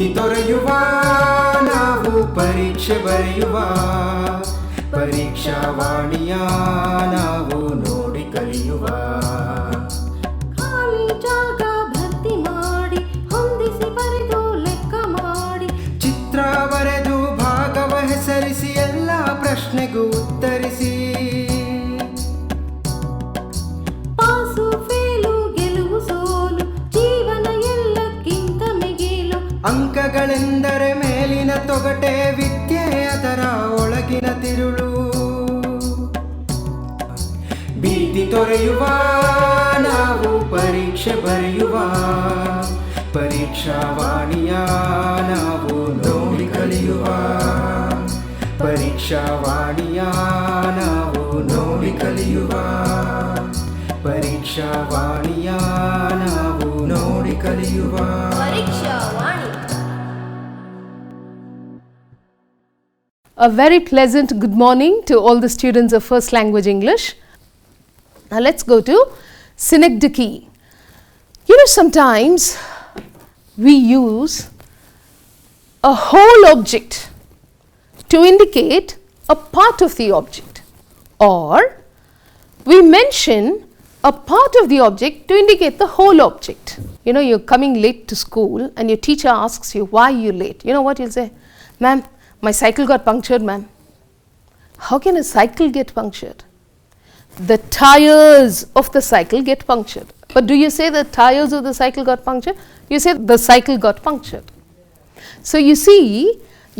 ಭೀತಿ ತೊರೆಯುವ ನಾವು ಪರೀಕ್ಷೆ ಬರೆಯುವ ಪರೀಕ್ಷಾವಾಣಿಯ ನಾವು ನೋಡಿ ಕಲಿಯುವ ಖಾಲಿ ಜಾಗ ಭರ್ತಿ ಮಾಡಿ ಹೊಂದಿಸಿ ಬರೆದು ಲೆಕ್ಕ ಮಾಡಿ ಚಿತ್ರ ಬರೆದು ಭಾಗವ ಹೆಸರಿಸಿ ಎಲ್ಲ ಪ್ರಶ್ನೆಗೂ ಉತ್ತರಿಸಿ ಪಾಸು ಫೇಲು ಗೆಲುವು ಸೋಲು ಜೀವನ ಎಲ್ಲಕ್ಕಿಂತ ಮಿಗಿಲು ಅಂಕಗಳೆಂದರೆ ಮೇಲಿನ ತೊಗಟೆ ವಿದ್ಯೆ ಅದರ ಒಳಗಿನ ತಿರುಳು ಭೀತಿ ತೊರೆಯುವ ನಾವು ಪರೀಕ್ಷೆ ಬರೆಯುವ ಪರೀಕ್ಷಾವಾಣಿಯ ನಾವು ನೋಡಿ ಕಲಿಯುವ ಪರೀಕ್ಷಾವಾಣಿಯ ನಾವು ನೋಡಿ ಕಲಿಯುವ ಪರೀಕ್ಷಾವಾಣಿಯ ನಾವು ನೋಡಿ ಕಲಿಯುವ ಪರೀಕ್ಷಾವಾಣಿ. A very pleasant good morning to all the students of First Language English. Now let's go to synecdoche. You know, sometimes we use a whole object to indicate a part of the object, or we mention a part of the object to indicate the whole object. You know, you're coming late to school and your teacher asks you, why are you late? You know what you'll say? Ma'am, my cycle got punctured, ma'am. How can a cycle get punctured? The tires of the cycle get punctured. But do you say the tires of the cycle got punctured? You say the cycle got punctured. So you see,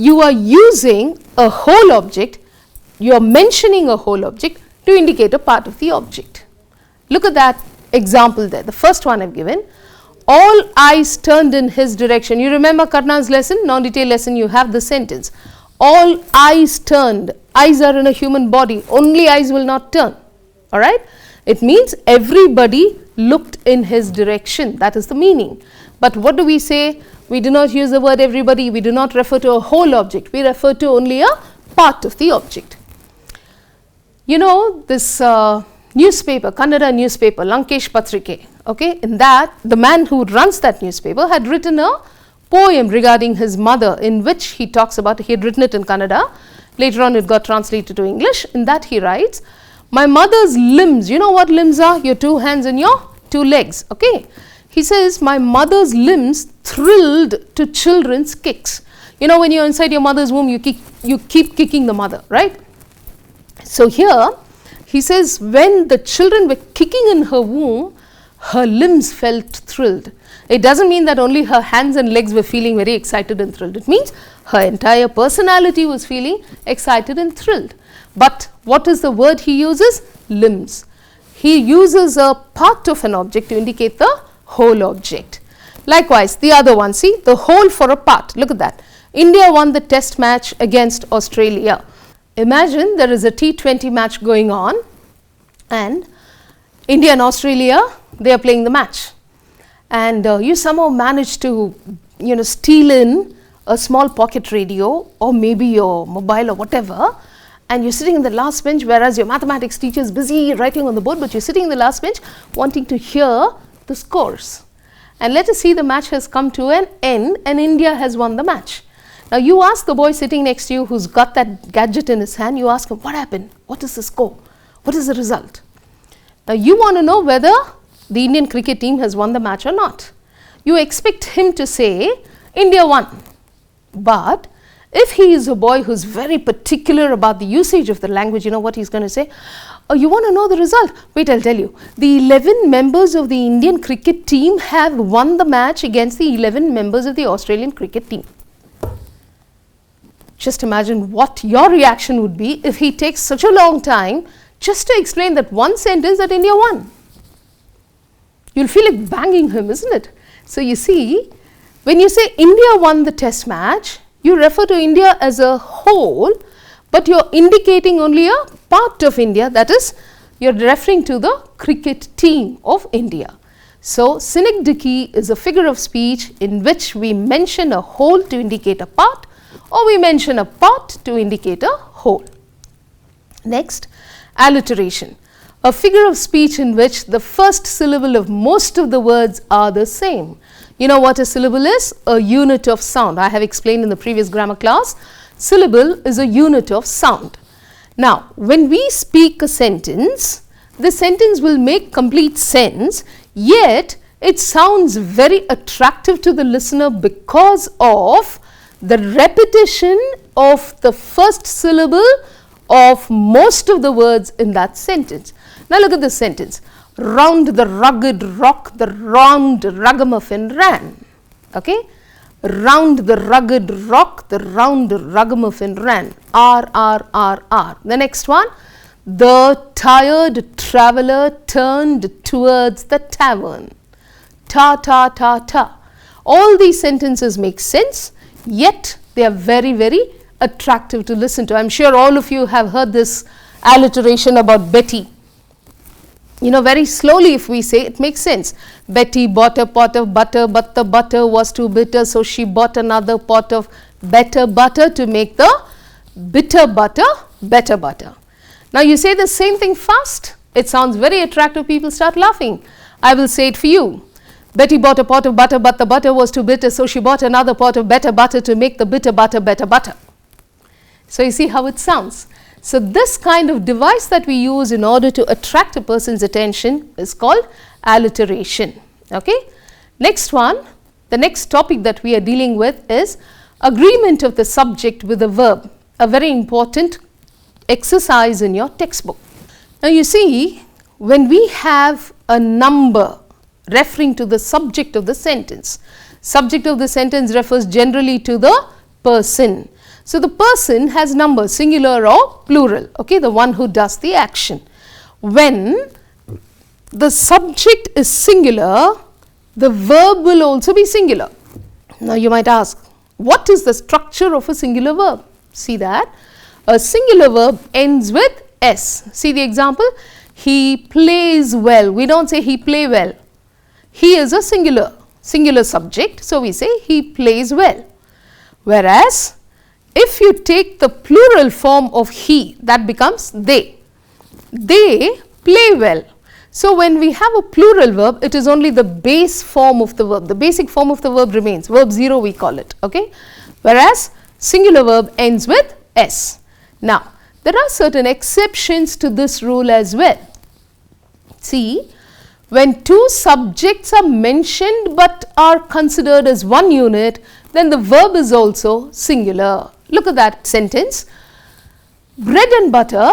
you are using a whole object, you are mentioning a whole object to indicate a part of the object. Look at that example there, the first one I've given. All eyes turned in his direction. You remember Karna's lesson, non-detailed lesson, you have the sentence. All eyes turned. Eyes are in a human body, only eyes will not turn. Alright? It means everybody looked in his direction. That is the meaning. But what do we say? We do not use the word everybody, we do not refer to a whole object, we refer to only a part of the object. You know, this newspaper, Kannada newspaper, Lankesh Patrike, okay, in that the man who runs that newspaper had written a poem regarding his mother, in which he talks about, he had written it in Kannada, later on it got translated to English. In that he writes, my mother's limbs, you know what limbs are? Your two hands and your two legs, okay. He says, my mother's limbs thrilled to children's kicks. You know, when you're inside your mother's womb, you keep kicking the mother, right? So here he says, when the children were kicking in her womb, her limbs felt thrilled. It doesn't mean that only her hands and legs were feeling very excited and thrilled. It means her entire personality was feeling excited and thrilled. But what is the word he uses? Limbs. He uses a part of an object to indicate the whole object. Likewise, the other one, see, the whole for a part. Look at that. India won the test match against Australia. Imagine there is a T20 match going on and India and Australia, they are playing the match. And you somehow manage to, you know, steal in a small pocket radio or maybe your mobile or whatever, and you're sitting in the last bench, whereas your mathematics teacher is busy writing on the board, but you're sitting in the last bench wanting to hear the scores. And let us see, the match has come to an end and India has won the match. Now you ask the boy sitting next to you who's got that gadget in his hand, you ask him, what happened? What is the score? What is the result? Now you want to know whether the Indian cricket team has won the match or not. You expect him to say, India won. But if he is a boy who's very particular about the usage of the language, you know what he's going to say? Oh, you want to know the result? Wait, I'll tell you. The 11 members of the Indian cricket team have won the match against the 11 members of the Australian cricket team. Just imagine what your reaction would be if he takes such a long time just to explain that one sentence that India won. You'll feel like banging him, isn't it? So you see, when you say India won the test match, you refer to India as a whole, but you're indicating only a part of India, that is, you're referring to the cricket team of India. So synecdoche is a figure of speech in which we mention a whole to indicate a part, or we mention a part to indicate a whole. Next, alliteration. A figure of speech in which the first syllable of most of the words are the same. You know what a syllable is? A unit of sound. I have explained in the previous grammar class. Syllable is a unit of sound. Now, when we speak a sentence, the sentence will make complete sense, yet it sounds very attractive to the listener because of the repetition of the first syllable of most of the words in that sentence. Now look at this sentence. Round the rugged rock the round ragamuffin ran. Okay? Round the rugged rock the round ragamuffin ran. R. The next one. The tired traveller turned towards the tavern. Ta. All these sentences make sense, yet they are very, very attractive to listen to. I am sure all of you have heard this alliteration about Betty. You know, very slowly if we say, it makes sense. Betty bought a pot of butter, but the butter was too bitter, so she bought another pot of better butter to make the bitter butter better butter. Now you say the same thing fast, it sounds very attractive, people start laughing. I will say it for you. Betty bought a pot of butter, but the butter was too bitter, so she bought another pot of better butter to make the bitter butter better butter. So you see how it sounds. So this kind of device that we use in order to attract a person's attention is called alliteration. Okay. Next one, the next topic that we are dealing with is agreement of the subject with the verb, a very important exercise in your textbook. Now you see, when we have a number referring to the subject of the sentence, subject of the sentence refers generally to the person. So the person has numbers, singular or plural, okay, the one who does the action. When the subject is singular, the verb will also be singular. Now you might ask, what is the structure of a singular verb? See that a singular verb ends with S. See the example, he plays well. We don't say he play well. He is a singular subject, so we say he plays well. Whereas if you take the plural form of he, that becomes they. They play well. So when we have a plural verb, it is only the base form of the verb. The basic form of the verb remains. Verb 0 we call it. Okay. Whereas singular verb ends with S. Now there are certain exceptions to this rule as well. See, when two subjects are mentioned but are considered as one unit, then the verb is also singular. Look at that sentence. Bread and butter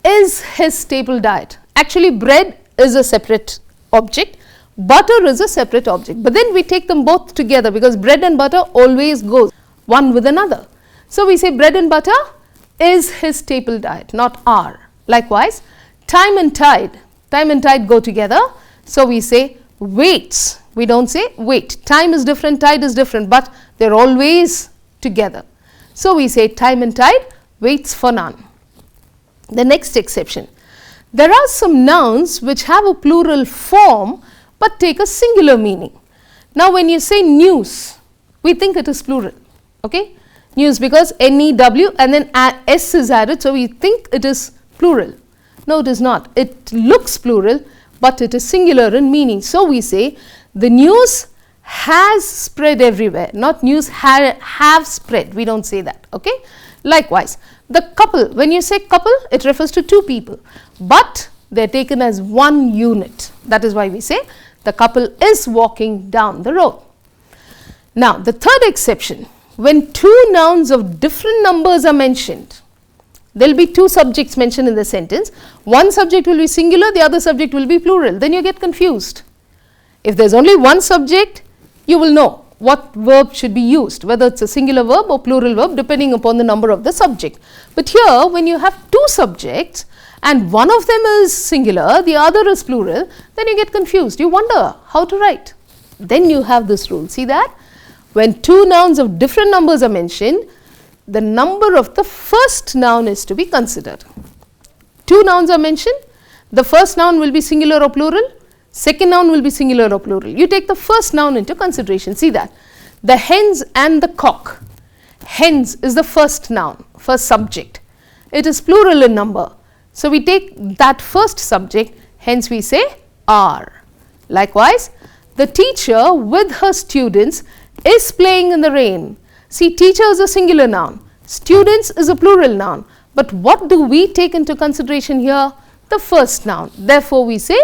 is his staple diet. Actually, bread is a separate object, butter is a separate object. But then we take them both together because bread and butter always goes one with another. So we say bread and butter is his staple diet, not are. Likewise, time and tide go together. So we say waits. We don't say wait. Time is different, tide is different, but they're always together. So we say time and tide waits for none. The next exception. There are some nouns which have a plural form but take a singular meaning. Now when you say news, we think it is plural. Okay? News, because N-E-W and then S is added, so we think it is plural. No, it is not. It looks plural, but it is singular in meaning. So we say the news has spread everywhere, not news have spread. We don't say that. Okay. Likewise, the couple, when you say couple, it refers to two people, but they are taken as one unit. That is why we say the couple is walking down the road. Now the third exception, when two nouns of different numbers are mentioned, there will be two subjects mentioned in the sentence. One subject will be singular, the other subject will be plural. Then you get confused. If there is only one subject, you will know what verb should be used, whether it is a singular verb or plural verb, depending upon the number of the subject. But here, when you have two subjects and one of them is singular, the other is plural, then you get confused. You wonder how to write. Then you have this rule. See that? When two nouns of different numbers are mentioned, the number of the first noun is to be considered. Two nouns are mentioned, the first noun will be singular or plural, second noun will be singular or plural. You take the first noun into consideration. See that? The hens and the cock. Hens is the first noun, first subject. It is plural in number. So we take that first subject, hence we say are. Likewise, The teacher with her students is playing in the rain. See, teacher is a singular noun, students is a plural noun, but what do we take into consideration here? The first noun. Therefore, we say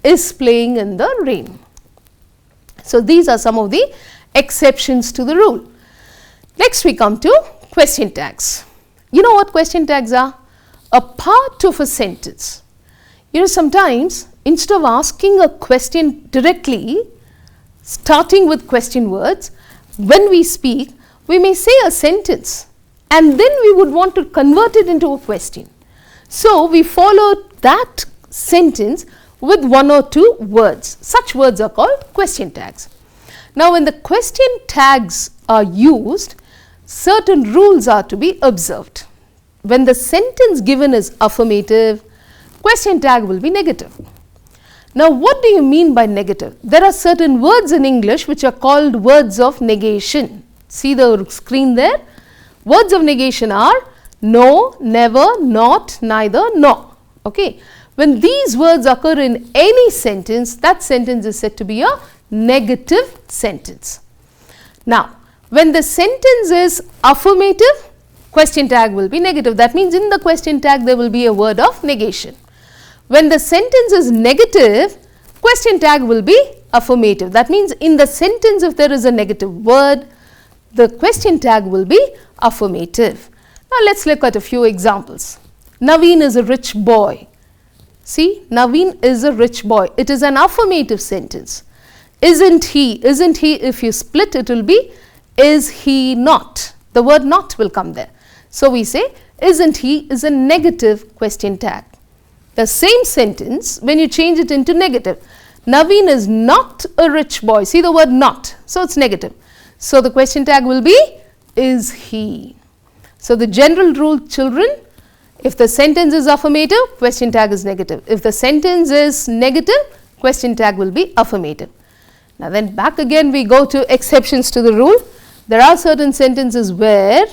is playing in the rain. So, these are some of the exceptions to the rule. Next, we come to question tags. You know what question tags are? A part of a sentence. You know, sometimes instead of asking a question directly, starting with question words, when we speak, we may say a sentence and then we would want to convert it into a question. So, we follow that sentence with one or two words. Such words are called question tags. Now, when the question tags are used, certain rules are to be observed. When the sentence given is affirmative, question tag will be negative. Now, what do you mean by negative? There are certain words in English which are called words of negation. See the screen there? Words of negation are no, never, not, neither, nor. Okay. When these words occur in any sentence, that sentence is said to be a negative sentence. Now, when the sentence is affirmative, question tag will be negative. That means in the question tag there will be a word of negation. When the sentence is negative, question tag will be affirmative. That means in the sentence if there is a negative word, the question tag will be affirmative. Now, let us look at a few examples. Naveen is a rich boy. See, Naveen is a rich boy. It is an affirmative sentence. Isn't he? Isn't he? If you split, it will be is he not. The word not will come there. So, we say isn't he is a negative question tag. The same sentence, when you change it into negative, Naveen is not a rich boy. See the word not. So, it is negative. So, the question tag will be is he. So, the general rule, children, if the sentence is affirmative, question tag is negative. If the sentence is negative, question tag will be affirmative. Now, then back again we go to exceptions to the rule. There are certain sentences where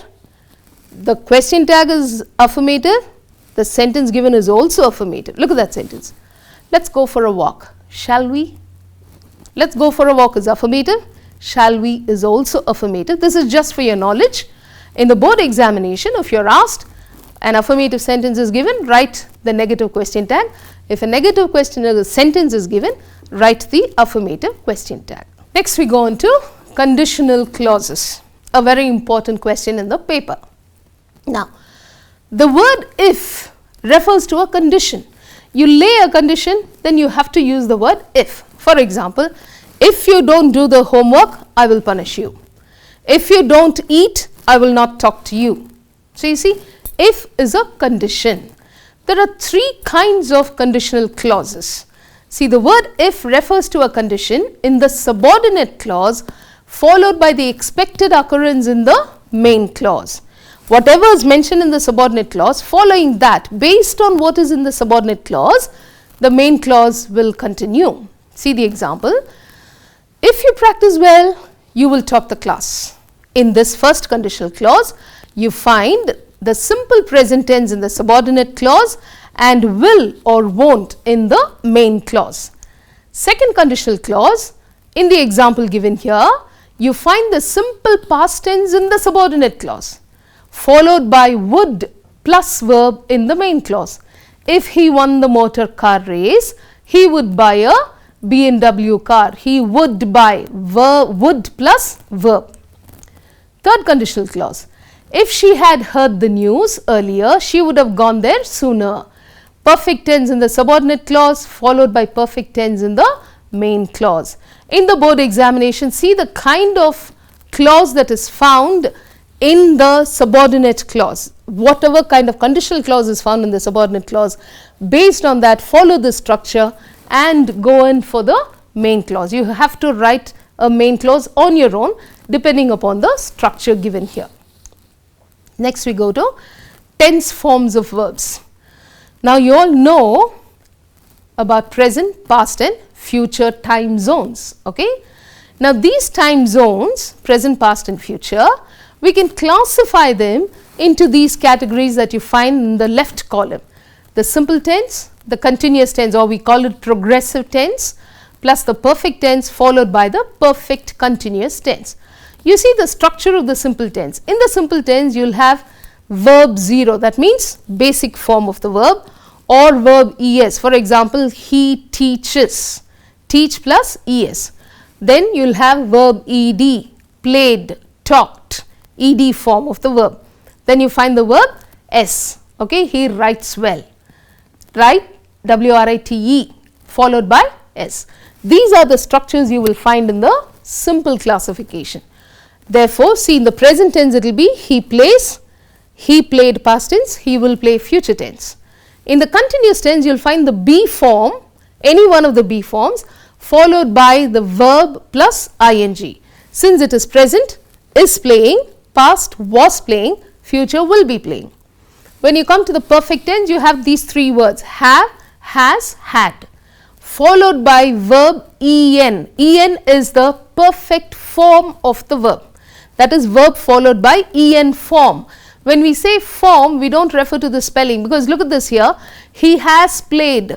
the question tag is affirmative, the sentence given is also affirmative. Look at that sentence. Let's go for a walk. Shall we? Let's go for a walk is affirmative. Shall we is also affirmative. This is just for your knowledge. In the board examination, if you are asked an affirmative sentence is given, write the negative question tag. If a negative sentence is given, write the affirmative question tag. Next, we go on to conditional clauses, a very important question in the paper. Now, the word if refers to a condition. You lay a condition, then you have to use the word if. For example, if you don't do the homework, I will punish you. If you don't eat, I will not talk to you. So, you see, if is a condition. There are three kinds of conditional clauses. See, the word if refers to a condition in the subordinate clause followed by the expected occurrence in the main clause. Whatever is mentioned in the subordinate clause, following that, based on what is in the subordinate clause, the main clause will continue. See the example. If you practice well, you will top the class. In this first conditional clause, you find the simple present tense in the subordinate clause and will or won't in the main clause. Second conditional clause, in the example given here, you find the simple past tense in the subordinate clause, followed by would plus verb in the main clause. If he won the motor car race, he would buy a BMW car. He would buy, would plus verb. Third conditional clause. If she had heard the news earlier, she would have gone there sooner. Perfect tense in the subordinate clause followed by perfect tense in the main clause. In the board examination, see the kind of clause that is found in the subordinate clause. Whatever kind of conditional clause is found in the subordinate clause, based on that, follow the structure and go in for the main clause. You have to write a main clause on your own depending upon the structure given here. Next, we go to tense forms of verbs. Now, you all know about present, past and future time zones. Okay? Now, these time zones, present, past and future, we can classify them into these categories that you find in the left column. The simple tense, the continuous tense, or we call it progressive tense, plus the perfect tense followed by the perfect continuous tense. You see the structure of the simple tense. In the simple tense, you will have verb 0, that means basic form of the verb, or verb es. For example, he teaches, teach plus es. Then you will have verb ed, played, talked, ed form of the verb. Then you find the verb s, okay, he writes well, right, write followed by s. These are the structures you will find in the simple classification. Therefore, see, in the present tense it will be he plays, he played past tense, he will play future tense. In the continuous tense, you will find the be form, any one of the be forms, followed by the verb plus ing. Since it is present, is playing, past was playing, future will be playing. When you come to the perfect tense, you have these three words, have, has, had, followed by verb en. En is the perfect form of the verb. That is verb followed by en form. When we say form, we do not refer to the spelling, because look at this here, he has played,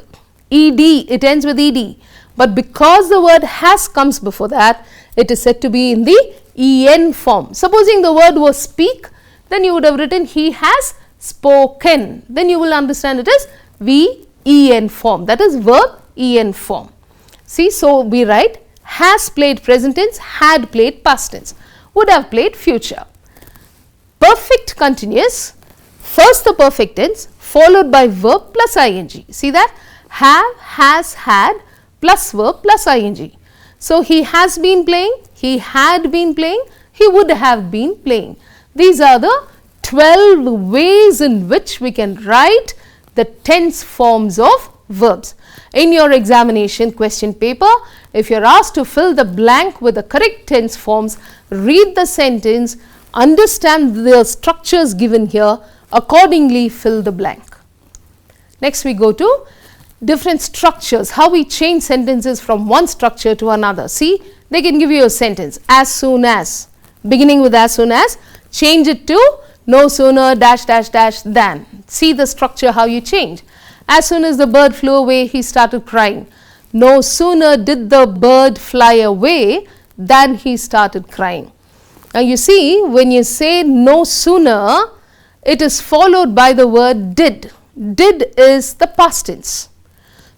ed, it ends with ed, but because the word has comes before that, it is said to be in the en form. Supposing the word was speak, then you would have written he has spoken, then you will understand it is ven form, that is verb en form. See, so we write has played present tense, had played past tense, would have played future. Perfect continuous, first the perfect tense followed by verb plus ing. See that? Have, has, had plus verb plus ing. So, he has been playing, he had been playing, he would have been playing. These are the 12 ways in which we can write the tense forms of verbs. In your examination question paper, if you are asked to fill the blank with the correct tense forms, read the sentence, understand the structures given here, accordingly fill the blank. Next we go to different structures, how we change sentences from one structure to another. See, they can give you a sentence, as soon as, beginning with as soon as, change it to no sooner dash dash dash than. See the structure how you change. As soon as the bird flew away, he started crying. No sooner did the bird fly away than he started crying. Now you see, when you say no sooner, it is followed by the word did. Did is the past tense.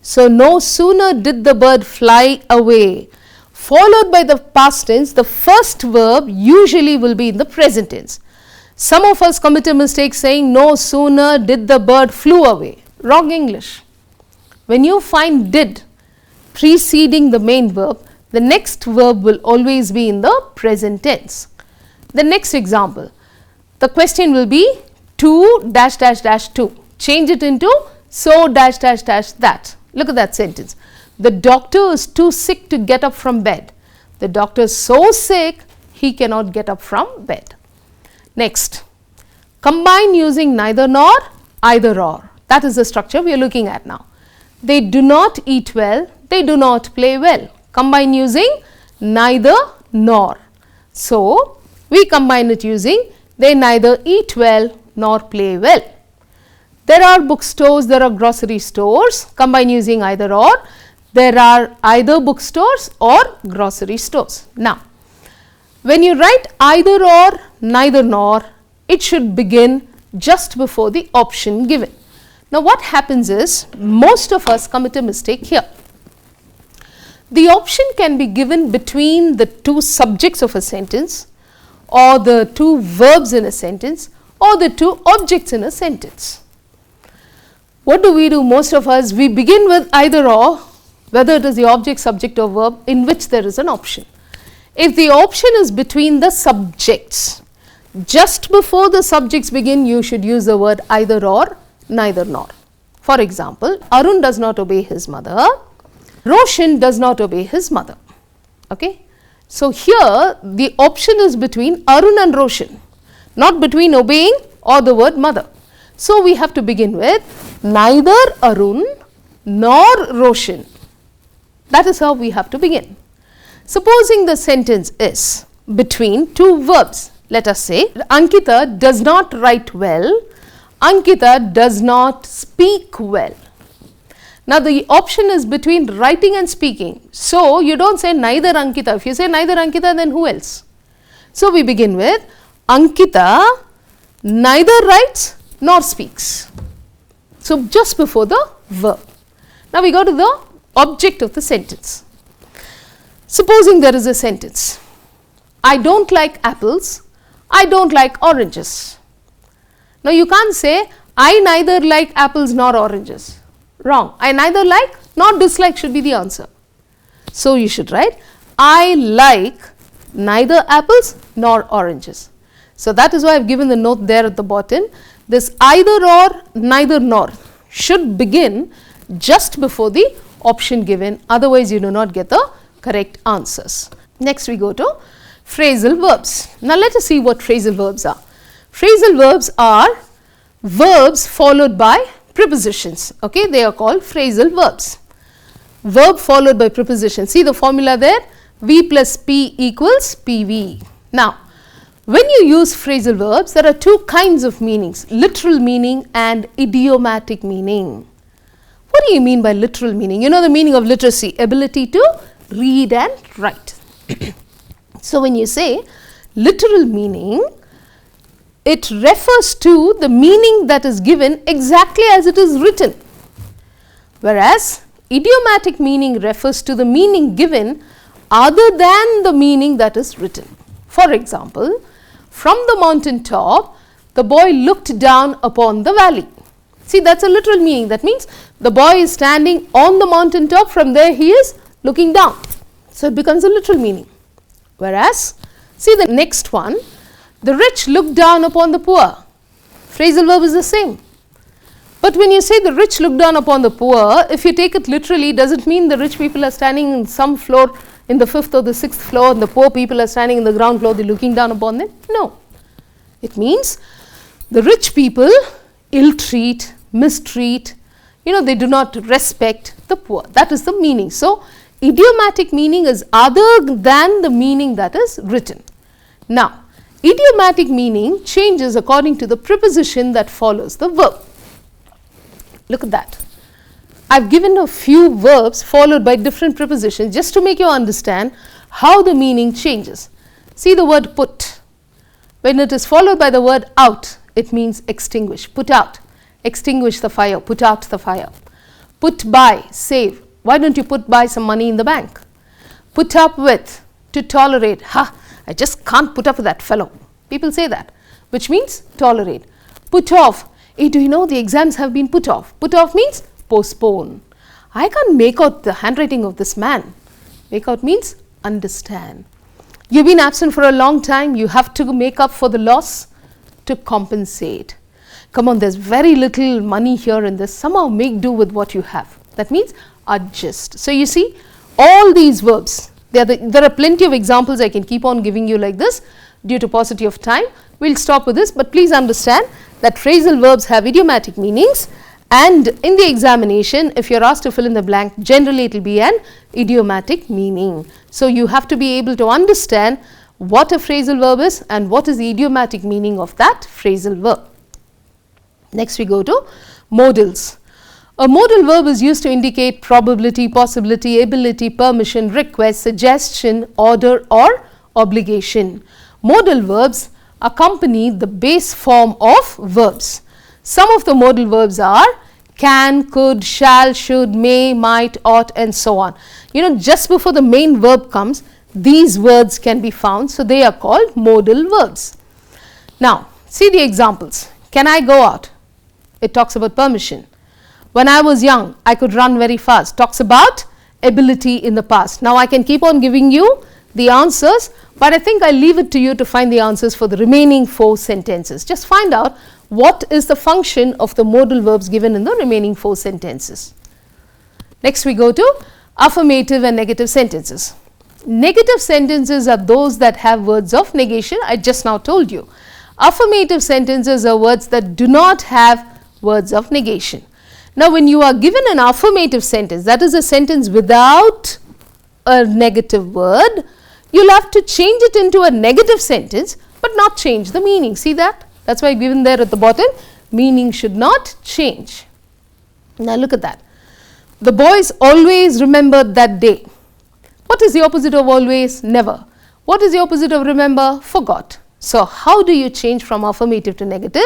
So, no sooner did the bird fly away, followed by the past tense, the first verb usually will be in the present tense. Some of us commit a mistake saying no sooner did the bird flew away. Wrong English. When you find did preceding the main verb, the next verb will always be in the present tense. The next example, the question will be to dash dash dash to. Change it into so dash dash dash that. Look at that sentence. The doctor is too sick to get up from bed. The doctor is so sick, he cannot get up from bed. Next, combine using neither nor, either or. That is the structure we are looking at now. They do not eat well, they do not play well. Combine using neither nor. So, we combine it using they neither eat well nor play well. There are bookstores, there are grocery stores, combine using either or. There are either bookstores or grocery stores. Now, when you write either or, neither nor, it should begin just before the option given. Now, what happens is, most of us commit a mistake here. The option can be given between the two subjects of a sentence, or the two verbs in a sentence, or the two objects in a sentence. What do? Most of us, we begin with either or, whether it is the object, subject or verb in which there is an option. If the option is between the subjects, just before the subjects begin, you should use the word either or, neither nor. For example, Arun does not obey his mother, Roshan does not obey his mother. Okay? So, here the option is between Arun and Roshan, not between obeying or the word mother. So, we have to begin with neither Arun nor Roshan. That is how we have to begin. Supposing the sentence is between two verbs. Let us say, Ankita does not write well, Ankita does not speak well. Now the option is between writing and speaking. So you don't say neither Ankita. If you say neither Ankita, then who else? So we begin with Ankita neither writes nor speaks. So just before the verb. Now we go to the object of the sentence. Supposing there is a sentence, I don't like apples, I don't like oranges. Now you can't say I neither like apples nor oranges. Wrong. I neither like nor dislike should be the answer. So you should write I like neither apples nor oranges. So that is why I have given the note there at the bottom. This either or, neither nor should begin just before the option given, otherwise you do not get the correct answers. Next we go to phrasal verbs. Now let us see what phrasal verbs are. Phrasal verbs are verbs followed by prepositions. Okay, they are called phrasal verbs. Verb followed by preposition. See the formula there, V plus P equals PV. Now when you use phrasal verbs, there are two kinds of meanings, literal meaning and idiomatic meaning. What do you mean by literal meaning? You know the meaning of literacy, ability to read and write. So when you say literal meaning, it refers to the meaning that is given exactly as it is written, whereas idiomatic meaning refers to the meaning given other than the meaning that is written. For example, from the mountain top, the boy looked down upon the valley. See, that's a literal meaning. That means the boy is standing on the mountain top, from there he is looking down. So it becomes a literal meaning. Whereas, see the next one, the rich looked down upon the poor. Phrasal verb is the same. But when you say the rich look down upon the poor, if you take it literally, does it mean the rich people are standing in some floor in the 5th or the 6th floor and the poor people are standing in the ground floor, they are looking down upon them? No. It means the rich people ill-treat, mistreat, they do not respect the poor. That is the meaning. So idiomatic meaning is other than the meaning that is written. Now, idiomatic meaning changes according to the preposition that follows the verb. Look at that. I have given a few verbs followed by different prepositions just to make you understand how the meaning changes. See the word put. When it is followed by the word out, it means extinguish, put out, extinguish the fire, put out the fire. Put by, save. Why don't you put by some money in the bank? Put up with, to tolerate. I just can't put up with that fellow. People say that, which means tolerate. Put off. Hey, do you know the exams have been put off? Put off means postpone. I can't make out the handwriting of this man. Make out means understand. You've been absent for a long time. You have to make up for the loss, to compensate. Come on, there's very little money here in this. Somehow make do with what you have. That means adjust. So you see, all these verbs, there are plenty of examples I can keep on giving you like this. Due to paucity of time, we'll stop with this, but please understand that phrasal verbs have idiomatic meanings, and in the examination, if you're asked to fill in the blank, generally it will be an idiomatic meaning. So you have to be able to understand what a phrasal verb is and what is the idiomatic meaning of that phrasal verb. Next we go to modals. A modal verb is used to indicate probability, possibility, ability, permission, request, suggestion, order or obligation. Modal verbs accompany the base form of verbs. Some of the modal verbs are can, could, shall, should, may, might, ought and so on. Just before the main verb comes, these words can be found. So they are called modal verbs. Now see the examples. Can I go out? It talks about permission. When I was young, I could run very fast. Talks about ability in the past. Now I can keep on giving you the answers, but I think I'll leave it to you to find the answers for the remaining 4 sentences. Just find out what is the function of the modal verbs given in the remaining 4 sentences. Next we go to affirmative and negative sentences. Negative sentences are those that have words of negation. I just now told you. Affirmative sentences are words that do not have words of negation. Now when you are given an affirmative sentence, that is a sentence without a negative word, you'll have to change it into a negative sentence but not change the meaning. See that? That's why given there at the bottom, meaning should not change. Now look at that. The boys always remembered that day. What is the opposite of always? Never. What is the opposite of remember? Forgot. So, how do you change from affirmative to negative?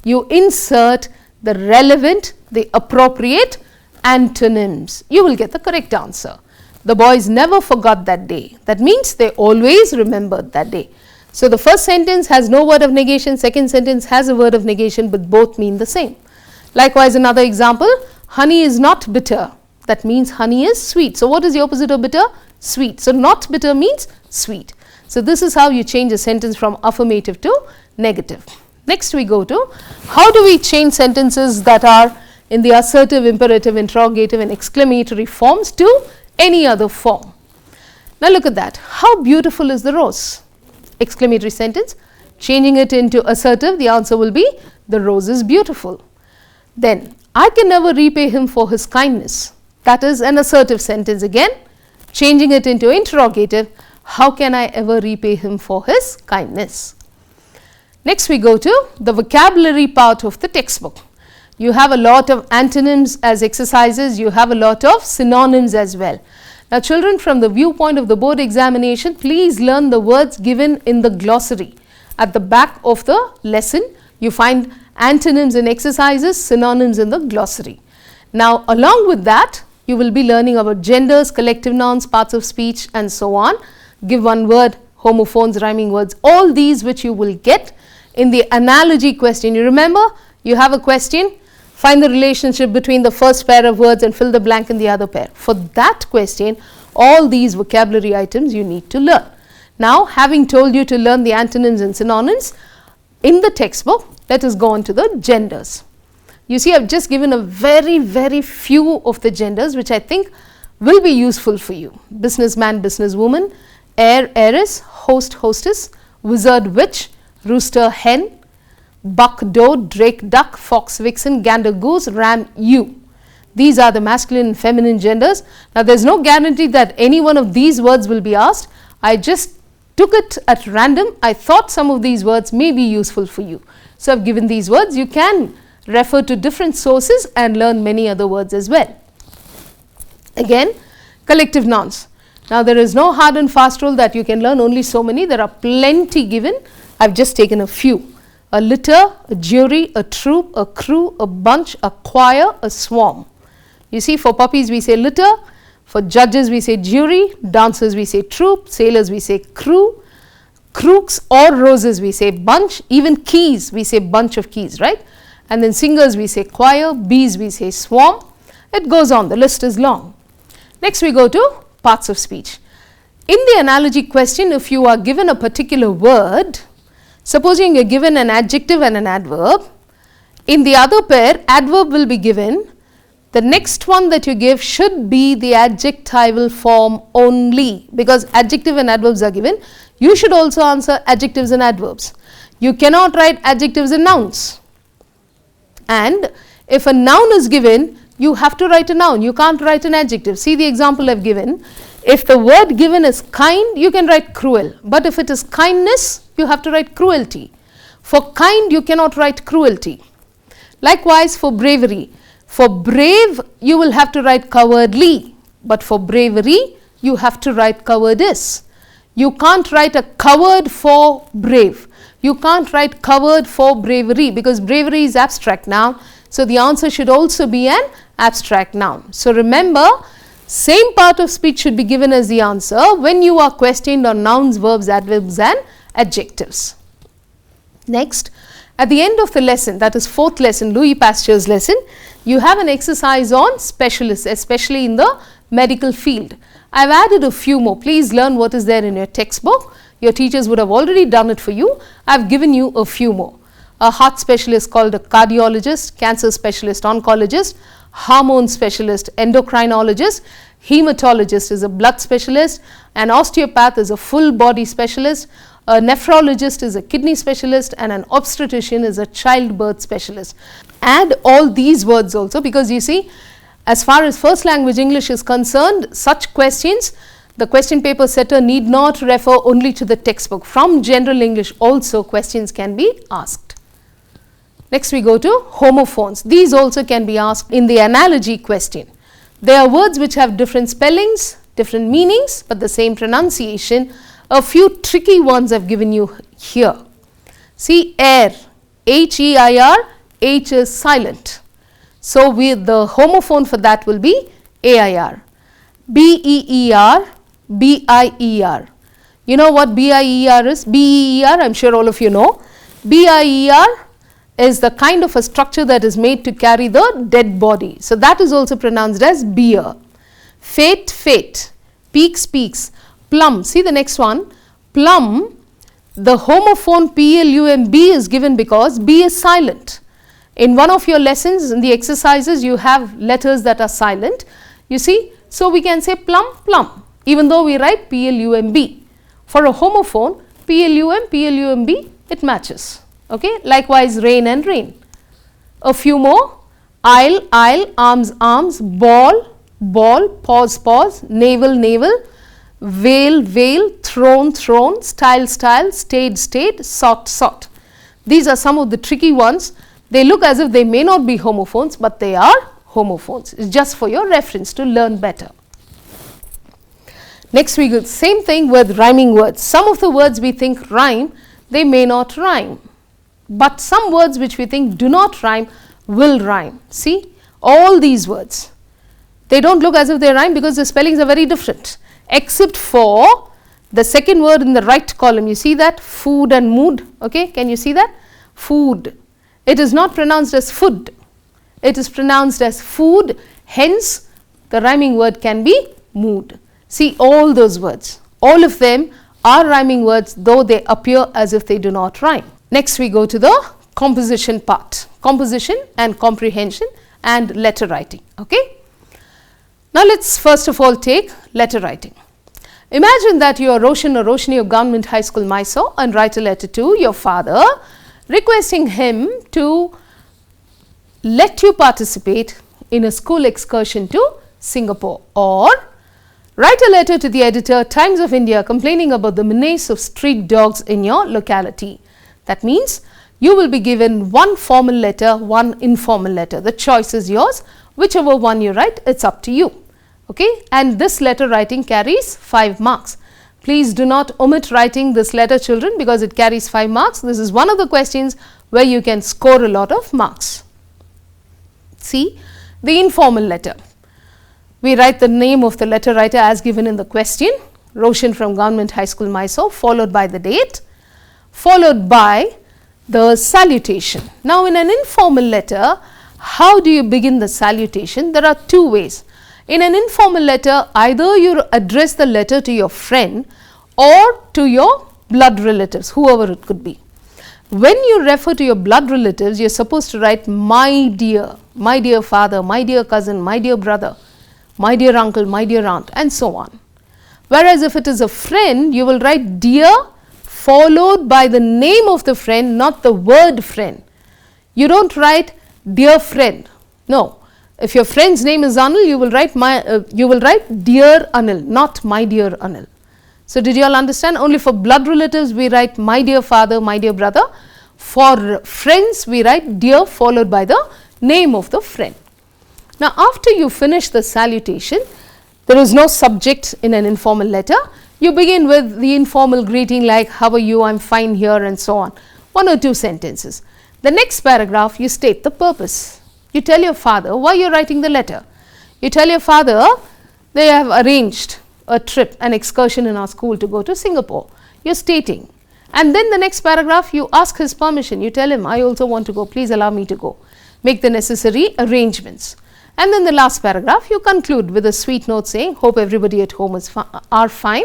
You insert the relevant, the appropriate antonyms. You will get the correct answer. The boys never forgot that day. That means they always remembered that day. So, the first sentence has no word of negation, second sentence has a word of negation, but both mean the same. Likewise, another example, honey is not bitter. That means honey is sweet. So, what is the opposite of bitter? Sweet. So, not bitter means sweet. So, this is how you change a sentence from affirmative to negative. Next, we go to how do we change sentences that are in the assertive, imperative, interrogative and exclamatory forms to any other form. Now, look at that. How beautiful is the rose? Exclamatory sentence. Changing it into assertive, the answer will be the rose is beautiful. Then, I can never repay him for his kindness. That is an assertive sentence again. Changing it into interrogative, how can I ever repay him for his kindness? Next, we go to the vocabulary part of the textbook. You have a lot of antonyms as exercises, you have a lot of synonyms as well. Now, children, from the viewpoint of the board examination, please learn the words given in the glossary. At the back of the lesson, you find antonyms and exercises, synonyms in the glossary. Now, along with that, you will be learning about genders, collective nouns, parts of speech and so on. Give one word, homophones, rhyming words, all these which you will get in the analogy question. You remember, you have a question, find the relationship between the first pair of words and fill the blank in the other pair. For that question, all these vocabulary items you need to learn. Now, having told you to learn the antonyms and synonyms in the textbook, let us go on to the genders. You see, I have just given a very few of the genders which I think will be useful for you. Businessman, businesswoman, heir, heiress, host, hostess, wizard, witch, rooster, hen, buck, doe, drake, duck, fox, vixen, gander, goose, ram, ewe. These are the masculine and feminine genders. Now, there is no guarantee that any one of these words will be asked. I just took it at random. I thought some of these words may be useful for you. So, I have given these words. You can refer to different sources and learn many other words as well. Again, collective nouns. Now, there is no hard and fast rule that you can learn only so many. There are plenty given. I have just taken a few. A litter, a jury, a troop, a crew, a bunch, a choir, a swarm. You see, for puppies we say litter, for judges we say jury, dancers we say troop, sailors we say crew, crooks or roses we say bunch, even keys we say bunch of keys, right? And then singers we say choir, bees we say swarm. It goes on, the list is long. Next we go to parts of speech. In the analogy question, if you are given a particular word, supposing you are given an adjective and an adverb, in the other pair adverb will be given. The next one that you give should be the adjectival form only, because adjective and adverbs are given. You should also answer adjectives and adverbs. You cannot write adjectives and nouns. And if a noun is given, you have to write a noun. You can't write an adjective. See the example I have given. If the word given is kind, you can write cruel. But if it is kindness, you have to write cruelty. For kind, you cannot write cruelty. Likewise, for bravery. For brave, you will have to write cowardly. But for bravery, you have to write cowardice. You can't write a coward for brave. You can't write coward for bravery, because bravery is abstract noun. So, the answer should also be an abstract noun. So, remember, same part of speech should be given as the answer when you are questioned on nouns, verbs, adverbs and adjectives. Next, at the end of the lesson, that is fourth lesson, Louis Pasteur's lesson, you have an exercise on specialists, especially in the medical field. I have added a few more. Please learn what is there in your textbook. Your teachers would have already done it for you. I have given you a few more. A heart specialist called a cardiologist, cancer specialist, oncologist, hormone specialist, endocrinologist, hematologist is a blood specialist, an osteopath is a full body specialist, a nephrologist is a kidney specialist, and an obstetrician is a childbirth specialist. Add all these words also, because you see, as far as first language English is concerned, such questions, the question paper setter need not refer only to the textbook. From general English also questions can be asked. Next we go to homophones. These also can be asked in the analogy question. There are words which have different spellings, different meanings, but the same pronunciation. A few tricky ones I've given you here. See, air, H-E-I-R, H is silent. So, the homophone for that will be A-I-R. B-E-E-R, B-I-E-R. You know what B-I-E-R is? B-E-E-R, I'm sure all of you know. B-I-E-R is the kind of a structure that is made to carry the dead body. So, that is also pronounced as beer. Fate, fate. Peaks, peaks. Plum, see the next one. Plum, the homophone P-L-U-M-B is given because B is silent. In one of your lessons, in the exercises, you have letters that are silent. You see, so we can say plum, plum, even though we write P-L-U-M-B. For a homophone, P-L-U-M, P-L-U-M-B, it matches. Okay. Likewise, rain and rain. A few more. Isle, isle, arms, arms, ball, ball, pause, pause, navel, navel, veil, veil, throne, throne, style, style, stayed, stayed, sought, sought. These are some of the tricky ones. They look as if they may not be homophones, but they are homophones. It's just for your reference to learn better. Next we go, same thing with rhyming words. Some of the words we think rhyme, they may not rhyme. But some words which we think do not rhyme will rhyme. See, all these words, they don't look as if they rhyme because the spellings are very different, except for the second word in the right column. You see that? Food and mood. Okay, can you see that? Food. It is not pronounced as food. It is pronounced as food. Hence, the rhyming word can be mood. See, all those words, all of them are rhyming words, though they appear as if they do not rhyme. Next, we go to the composition part. Composition and comprehension and letter writing. Okay. Now, let us first of all take letter writing. Imagine that you are Roshan or Roshni of Government High School, Mysore, and write a letter to your father requesting him to let you participate in a school excursion to Singapore, or write a letter to the editor, Times of India, complaining about the menace of street dogs in your locality. That means you will be given one formal letter, one informal letter. The choice is yours. Whichever one you write, it's up to you. Okay? And this letter writing carries 5 marks. Please do not omit writing this letter, children, because it carries 5 marks. This is one of the questions where you can score a lot of marks. See, the informal letter. We write the name of the letter writer as given in the question, Roshan from Government High School, Mysore, followed by the date, followed by the salutation. Now, in an informal letter, how do you begin the salutation? There are 2 ways. In an informal letter, either you address the letter to your friend or to your blood relatives, whoever it could be. When you refer to your blood relatives, you are supposed to write my dear father, my dear cousin, my dear brother, my dear uncle, my dear aunt, and so on. Whereas if it is a friend, you will write dear followed by the name of the friend, not the word friend. You don't write dear friend. No. If your friend's name is Anil, you will write dear Anil, not my dear Anil. So, did you all understand? Only for blood relatives we write my dear father, my dear brother. For friends we write dear followed by the name of the friend. Now, after you finish the salutation, there is no subject in an informal letter. You begin with the informal greeting like how are you, I am fine here, and so on. 1 or 2 sentences. The next paragraph you state the purpose. You tell your father why you are writing the letter. You tell your father they have arranged a trip, an excursion in our school to go to Singapore. You are stating. And then the next paragraph you ask his permission. You tell him I also want to go, please allow me to go. Make the necessary arrangements. And then the last paragraph you conclude with a sweet note saying hope everybody at home are fine.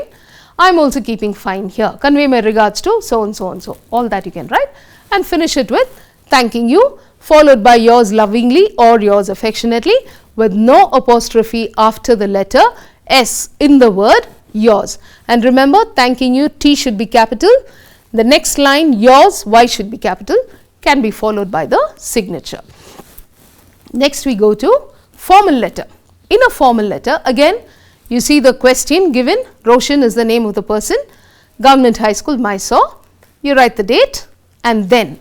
I am also keeping fine here. Convey my regards to so and so and so. All that you can write and finish it with thanking you, followed by yours lovingly or yours affectionately, with no apostrophe after the letter S in the word yours. And remember, thanking you, T should be capital. The next line yours, Y should be capital, can be followed by the signature. Next we go to formal letter. In a formal letter, again you see the question given, Roshan is the name of the person, Government High School, Mysore. You write the date, and then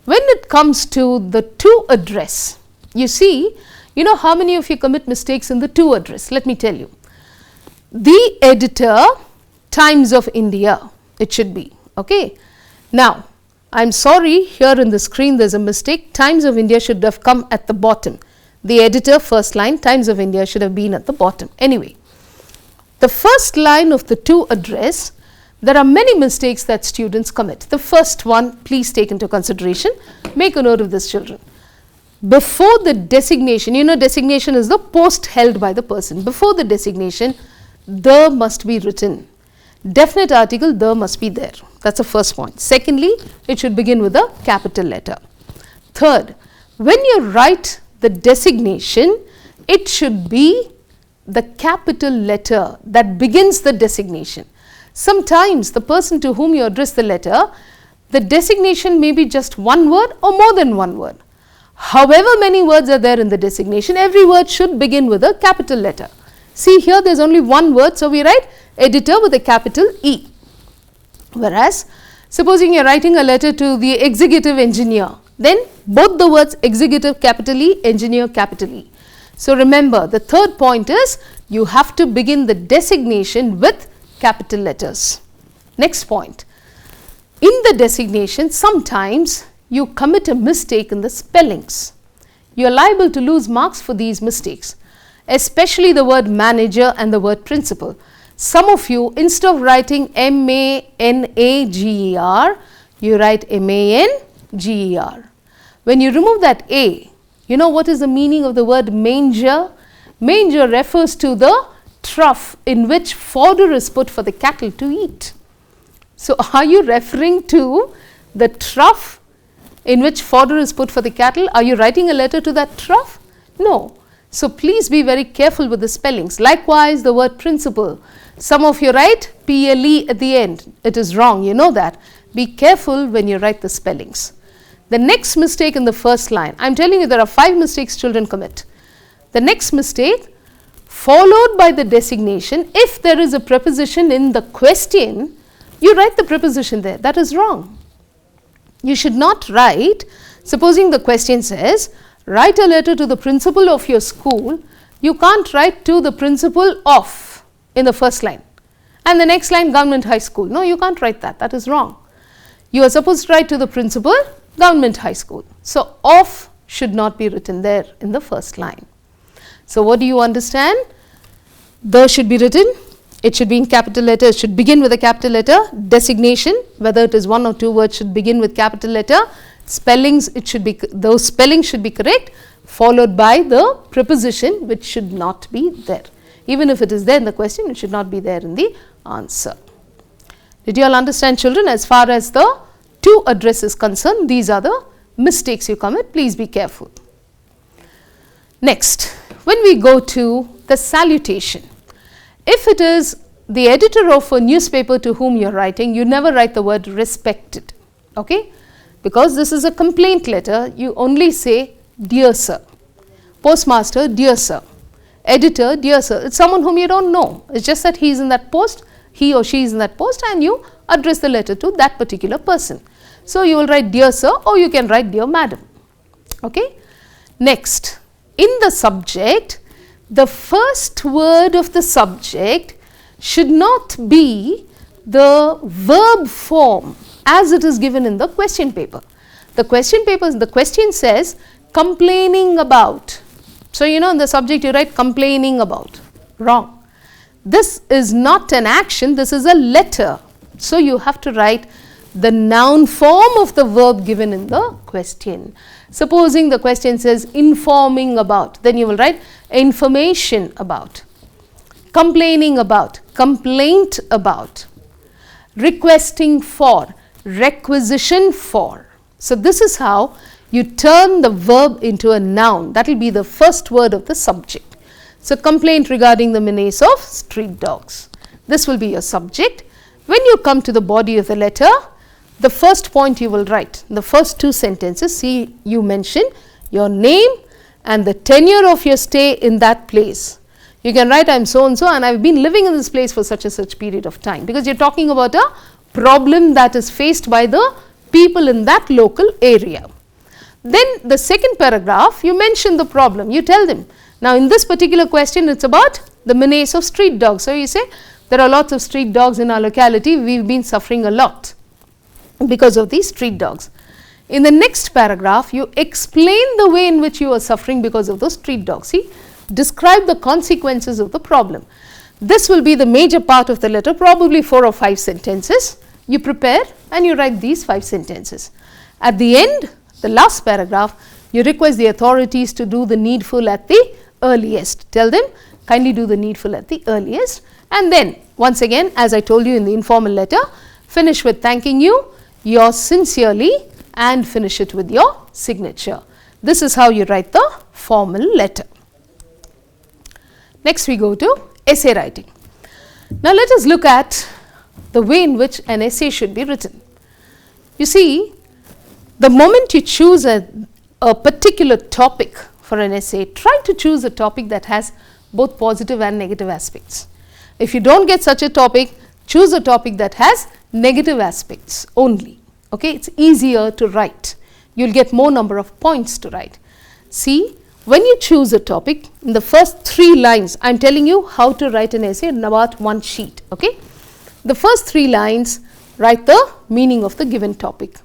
when it comes to the to address, you see You know how many of you commit mistakes in the to address? Let me tell you. The editor, Times of India, it should be. Okay. Now, I am sorry, here in the screen there is a mistake. Times of India should have come at the bottom. The editor, first line, Times of India should have been at the bottom. Anyway, the first line of the to address, there are many mistakes that students commit. The first one, please take into consideration. Make a note of this, children. Before the designation, you know designation is the post held by the person. Before the designation, the must be written. Definite article, the must be there. That's the first point. Secondly, it should begin with a capital letter. Third, when you write the designation, it should be the capital letter that begins the designation. Sometimes the person to whom you address the letter, the designation may be just one word or more than one word. However many words are there in the designation, every word should begin with a capital letter. See here, there is only one word, so we write editor with a capital E. Whereas, supposing you are writing a letter to the executive engineer, then both the words executive capital E, engineer capital E. So, remember the third point is you have to begin the designation with capital letters. Next point, in the designation sometimes you commit a mistake in the spellings. You are liable to lose marks for these mistakes, especially the word manager and the word principal. Some of you, instead of writing M-A-N-A-G-E-R, you write M-A-N-G-E-R. When you remove that A, you know what is the meaning of the word manger? Manger refers to the trough in which fodder is put for the cattle to eat. So, are you referring to the trough in which fodder is put for the cattle? Are you writing a letter to that trough? No. So, please be very careful with the spellings. Likewise, the word principal. Some of you write P-L-E at the end. It is wrong, you know that. Be careful when you write the spellings. The next mistake in the first line, I am telling you there are 5 mistakes children commit. The next mistake, followed by the designation, if there is a preposition in the question, you write the preposition there. That is wrong. You should not write, supposing the question says, write a letter to the principal of your school, you can't write to the principal of in the first line and the next line government high school. No, you can't write that. That is wrong. You are supposed to write to the principal, government high school. So, of should not be written there in the first line. So, what do you understand? The should be written, it should be in capital letter, it should begin with a capital letter. Designation, whether it is 1 or 2 words, should begin with capital letter. Spellings, it should be, those spellings should be correct, followed by the preposition which should not be there. Even if it is there in the question, it should not be there in the answer. Did you all understand, children? As far as the to address is concerned, these are the mistakes you commit. Please be careful. Next, when we go to the salutation, if it is the editor of a newspaper to whom you are writing, you never write the word respected, okay? Because this is a complaint letter, you only say dear sir. Postmaster, dear sir. Editor, dear sir. It's someone whom you don't know. It's just that he is in that post, he or she is in that post, and you address the letter to that particular person. So, you will write dear sir, or you can write dear madam, okay? Next, in the subject, the first word of the subject should not be the verb form as it is given in the question paper. The question paper, the question says complaining about. So, you know in the subject you write complaining about. Wrong. This is not an action, this is a letter. So, you have to write the noun form of the verb given in the question. Supposing the question says informing about, then you will write information about, complaining about, complaint about, requesting for, requisition for. So, this is how you turn the verb into a noun. That will be the first word of the subject. So, complaint regarding the menace of street dogs. This will be your subject. When you come to the body of the letter, the first point you will write, the first 2 sentences, see you mention your name and the tenure of your stay in that place. You can write I am so and so and I have been living in this place for such and such period of time, because you are talking about a problem that is faced by the people in that local area. Then the second paragraph, you mention the problem, you tell them. Now in this particular question, it's about the menace of street dogs. So you say, there are lots of street dogs in our locality, we've been suffering a lot because of these street dogs. In the next paragraph, you explain the way in which you are suffering because of those street dogs. See, describe the consequences of the problem. This will be the major part of the letter, probably 4 or 5 sentences. You prepare and you write these 5 sentences. At the end, the last paragraph, you request the authorities to do the needful at the earliest. Tell them, kindly do the needful at the earliest. And then, once again, as I told you in the informal letter, finish with thanking you, yours sincerely, and finish it with your signature. This is how you write the formal letter. Next we go to essay writing. Now let us look at the way in which an essay should be written. You see, the moment you choose a particular topic for an essay, try to choose a topic that has both positive and negative aspects. If you don't get such a topic, choose a topic that has negative aspects only. Okay, it's easier to write. You'll get more number of points to write. See, when you choose a topic, in the first 3 lines, I'm telling you how to write an essay in about 1 sheet. Okay, the first 3 lines, write the meaning of the given topic.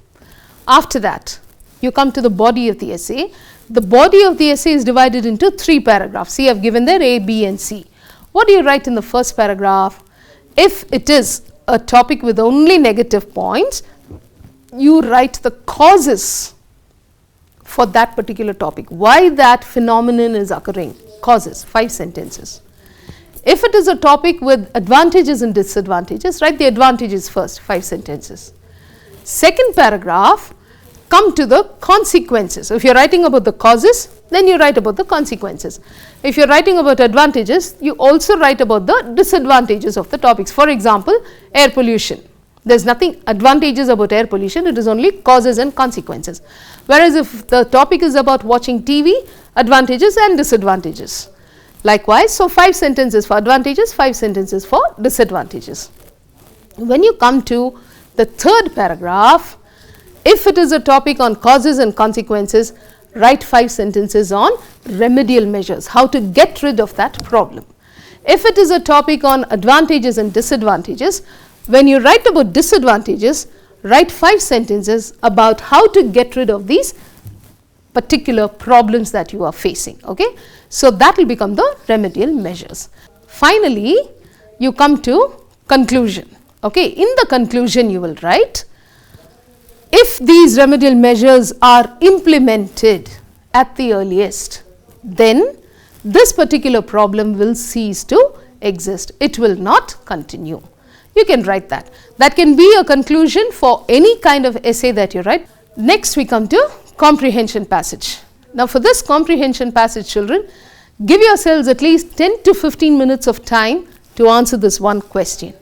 After that, you come to the body of the essay. The body of the essay is divided into 3 paragraphs. See, I've given there A, B and C. What do you write in the first paragraph? If it is a topic with only negative points, you write the causes for that particular topic. Why that phenomenon is occurring. Causes, 5 sentences. If it is a topic with advantages and disadvantages, write the advantages first, 5 sentences. Second paragraph, come to the consequences. If you are writing about the causes, then you write about the consequences. If you are writing about advantages, you also write about the disadvantages of the topics. For example, air pollution. There is nothing advantageous about air pollution, it is only causes and consequences. Whereas if the topic is about watching TV, advantages and disadvantages. Likewise, so 5 sentences for advantages, 5 sentences for disadvantages. When you come to the third paragraph, if it is a topic on causes and consequences, write 5 sentences on remedial measures, how to get rid of that problem. If it is a topic on advantages and disadvantages, when you write about disadvantages, write 5 sentences about how to get rid of these particular problems that you are facing. Okay? So that will become the remedial measures. Finally, you come to conclusion. Okay? In the conclusion, you will write, if these remedial measures are implemented at the earliest, then this particular problem will cease to exist. It will not continue. You can write that. That can be a conclusion for any kind of essay that you write. Next we come to comprehension passage. Now for this comprehension passage, children, give yourselves at least 10 to 15 minutes of time to answer this one question.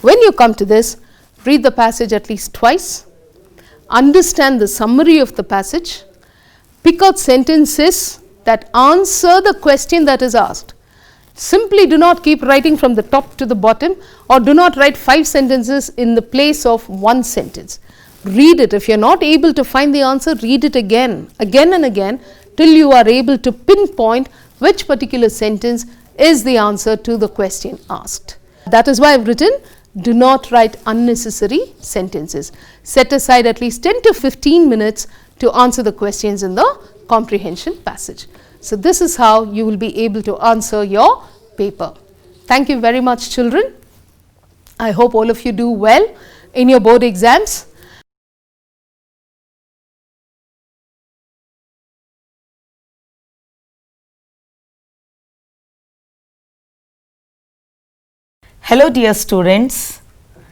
When you come to this, read the passage at least twice, understand the summary of the passage, pick out sentences that answer the question that is asked. Simply do not keep writing from the top to the bottom, or do not write 5 sentences in the place of 1 sentence. Read it. If you are not able to find the answer, read it again and again till you are able to pinpoint which particular sentence is the answer to the question asked. That is why I have written, do not write unnecessary sentences. Set aside at least 10 to 15 minutes to answer the questions in the comprehension passage. So this is how you will be able to answer your paper. Thank you very much, children. I hope all of you do well in your board exams. Hello dear students.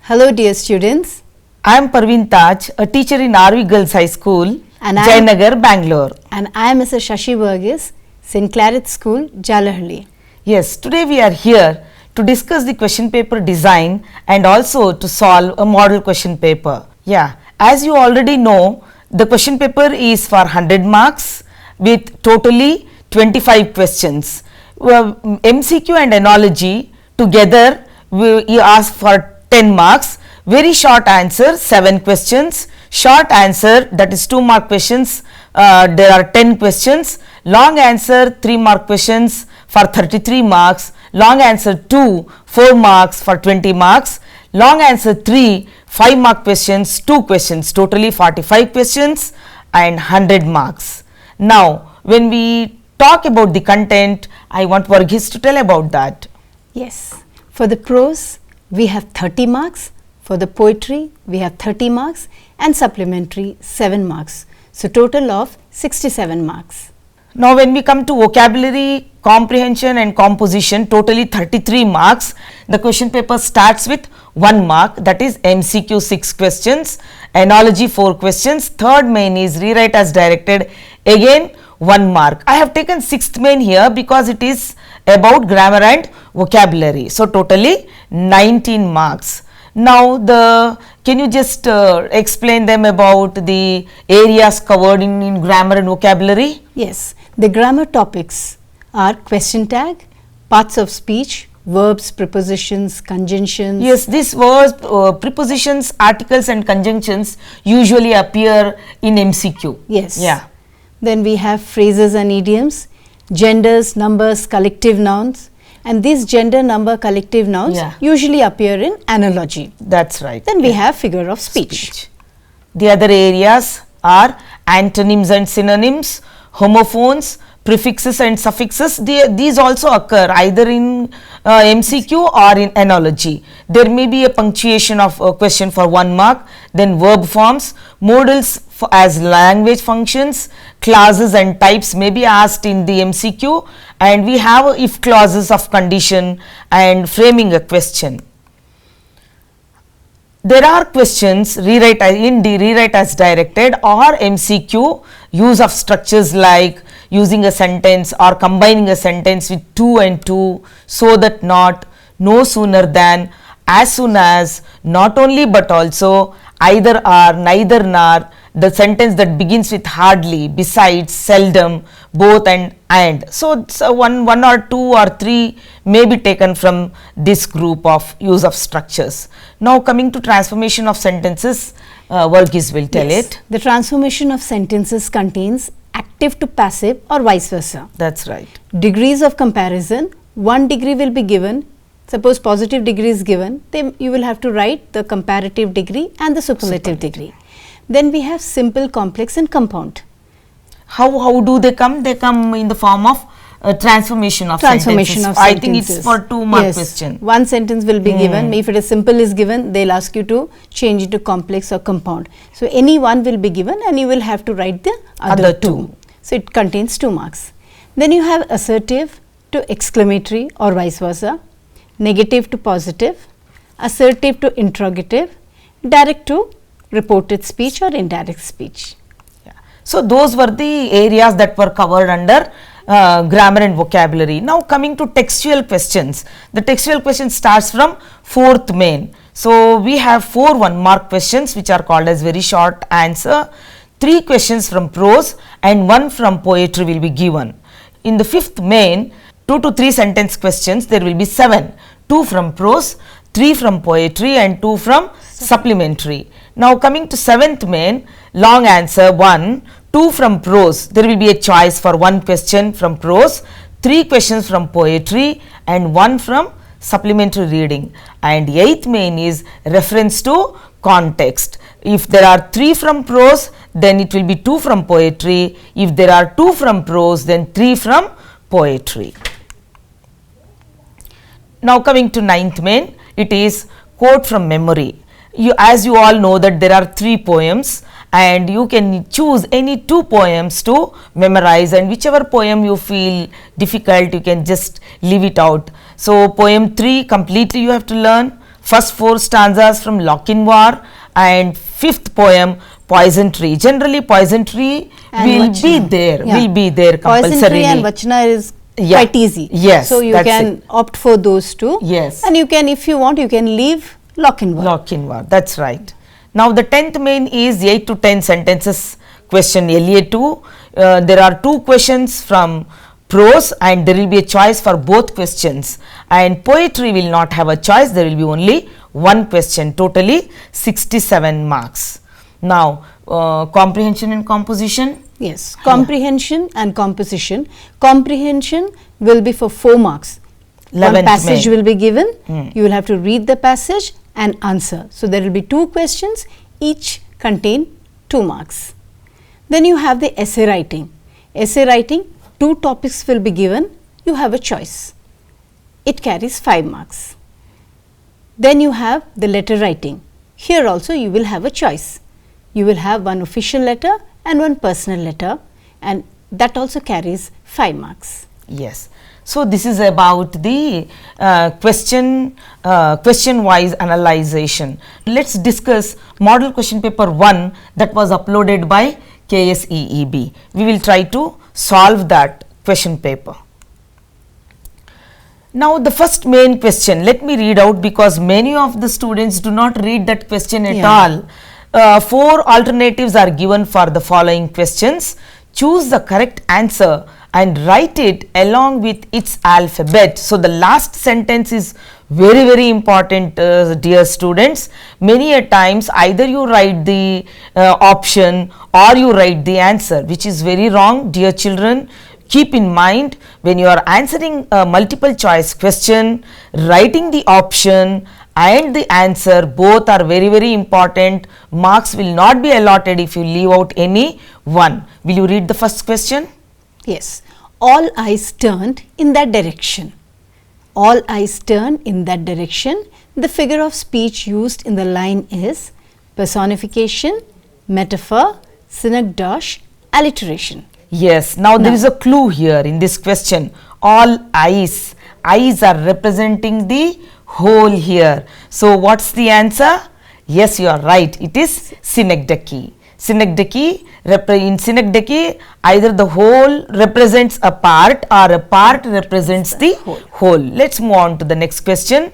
Hello dear students. I am Parveen Taj, a teacher in RV Girls High School, And Jayanagar, Bangalore. And I am Mr. Shashi Burgess, St. Claret's School, Jalahalli. Yes, today we are here to discuss the question paper design and also to solve a model question paper. Yeah, as you already know, the question paper is for 100 marks with totally 25 questions. MCQ and analogy together we ask for 10 marks. Very short answer 7 questions, short answer, that is 2 mark questions, there are 10 questions. Long answer 3 mark questions for 33 marks. Long answer 2 4 marks for 20 marks. Long answer 3 5 mark questions, 2 questions, totally 45 questions and 100 marks. Now when we talk about the content, I want Varghese to tell about that. Yes. For the prose, we have 30 marks. For the poetry, we have 30 marks and supplementary 7 marks. So total of 67 marks. Now when we come to vocabulary, comprehension and composition, totally 33 marks. The question paper starts with 1 mark, that is MCQ 6 questions, analogy 4 questions, third main is rewrite as directed, again 1 mark. I have taken 6th main here because it is about grammar and vocabulary. So totally 19 marks. Now can you just explain them about the areas covered in grammar and vocabulary? Yes. The grammar topics are question tag, parts of speech, verbs, prepositions, conjunctions. Yes, these words, prepositions, articles and conjunctions usually appear in MCQ. Yes. Yeah. Then we have phrases and idioms, genders, numbers, collective nouns, and these gender, number, collective nouns usually appear in analogy. That's right. Then we have figure of speech. The other areas are antonyms and synonyms, homophones, prefixes and suffixes. These also occur either in MCQ or in analogy. There may be a punctuation of a question for 1 mark, then verb forms, modals as language functions, clauses and types may be asked in the MCQ, and we have if clauses of condition and framing a question. There are questions rewrite as directed or MCQ, use of structures like using a sentence or combining a sentence with to and to, so that not, no sooner than, as soon as, not only but also, either or, neither nor, the sentence that begins with hardly, besides, seldom, both and. So one or 2 or 3 may be taken from this group of use of structures. Now coming to transformation of sentences, Varghese will tell it. The transformation of sentences contains active to passive or vice versa. That's right. Degrees of comparison, 1 degree will be given. Suppose positive degree is given, then you will have to write the comparative degree and the superlative degree. Then we have simple, complex and compound. How do they come? They come in the form of transformation of sentences. I think it's for 2 mark question. One sentence will be given. If it is simple is given, they'll ask you to change it to complex or compound. So any one will be given and you will have to write the other 2. So it contains 2 marks. Then you have assertive to exclamatory or vice versa, negative to positive, assertive to interrogative, direct to reported speech or indirect speech. So those were the areas that were covered under grammar and vocabulary. Now coming to textual questions. The textual question starts from 4th main. So we have 4 1 mark questions which are called as very short answer. 3 questions from prose and 1 from poetry will be given. In the 5th main, 2 to 3 sentence questions, there will be 7. 2 from prose, 3 from poetry and 2 from supplementary. Now coming to 7th main, long answer 1, 2 from prose, there will be a choice for 1 question from prose, 3 questions from poetry and 1 from supplementary reading. And 8th main is reference to context. If there are 3 from prose, then it will be 2 from poetry. If there are 2 from prose, then 3 from poetry. Now coming to 9th main, it is quote from memory. As you all know that there are 3 poems and you can choose any 2 poems to memorize, and whichever poem you feel difficult you can just leave it out. So poem 3 completely you have to learn, first 4 stanzas from Lochinvar, and 5th poem Poison Tree. Generally Poison Tree will be there, compulsorily. Poison Tree and Vachana is quite easy. Yes, so you can opt for those 2. Yes. And you can, if you want, you can leave Lochinvar. Lochinvar, that's right. Now the 10th main is 8 to 10 sentences question LA2. There are 2 questions from prose and there will be a choice for both questions, and poetry will not have a choice, there will be only 1 question, totally 67 marks. Now comprehension and composition. Yes, comprehension and composition. Comprehension will be for 4 marks. 11th One passage May. will be given, you will have to read the passage and answer. So, there will be 2 questions, each contain 2 marks. Then you have the essay writing. Essay writing, 2 topics will be given, you have a choice. It carries 5 marks. Then you have the letter writing. Here also you will have a choice. You will have one official letter and one personal letter, and that also carries 5 marks. Yes. So, this is about the question wise analyzation. Let us discuss model question paper 1 that was uploaded by KSEEB. We will try to solve that question paper. Now, the first main question, let me read out because many of the students do not read that question at all. 4 alternatives are given for the following questions. Choose the correct answer and write it along with its alphabet. So, the last sentence is very important, dear students. Many a times either you write the option or you write the answer, which is very wrong, dear children. Keep in mind, when you are answering a multiple choice question, writing the option and the answer both are very important. Marks will not be allotted if you leave out any one. Will you read the first question? Yes, all eyes turned in that direction. All eyes turned in that direction. The figure of speech used in the line is personification, metaphor, synecdoche, alliteration. Yes, now there is a clue here in this question. All eyes, eyes are representing the whole here. So, what's the answer? Yes, you are right. It is synecdoche. Synecdoche, in synecdoche, either the whole represents a part or a part represents the whole. Let's move on to the next question.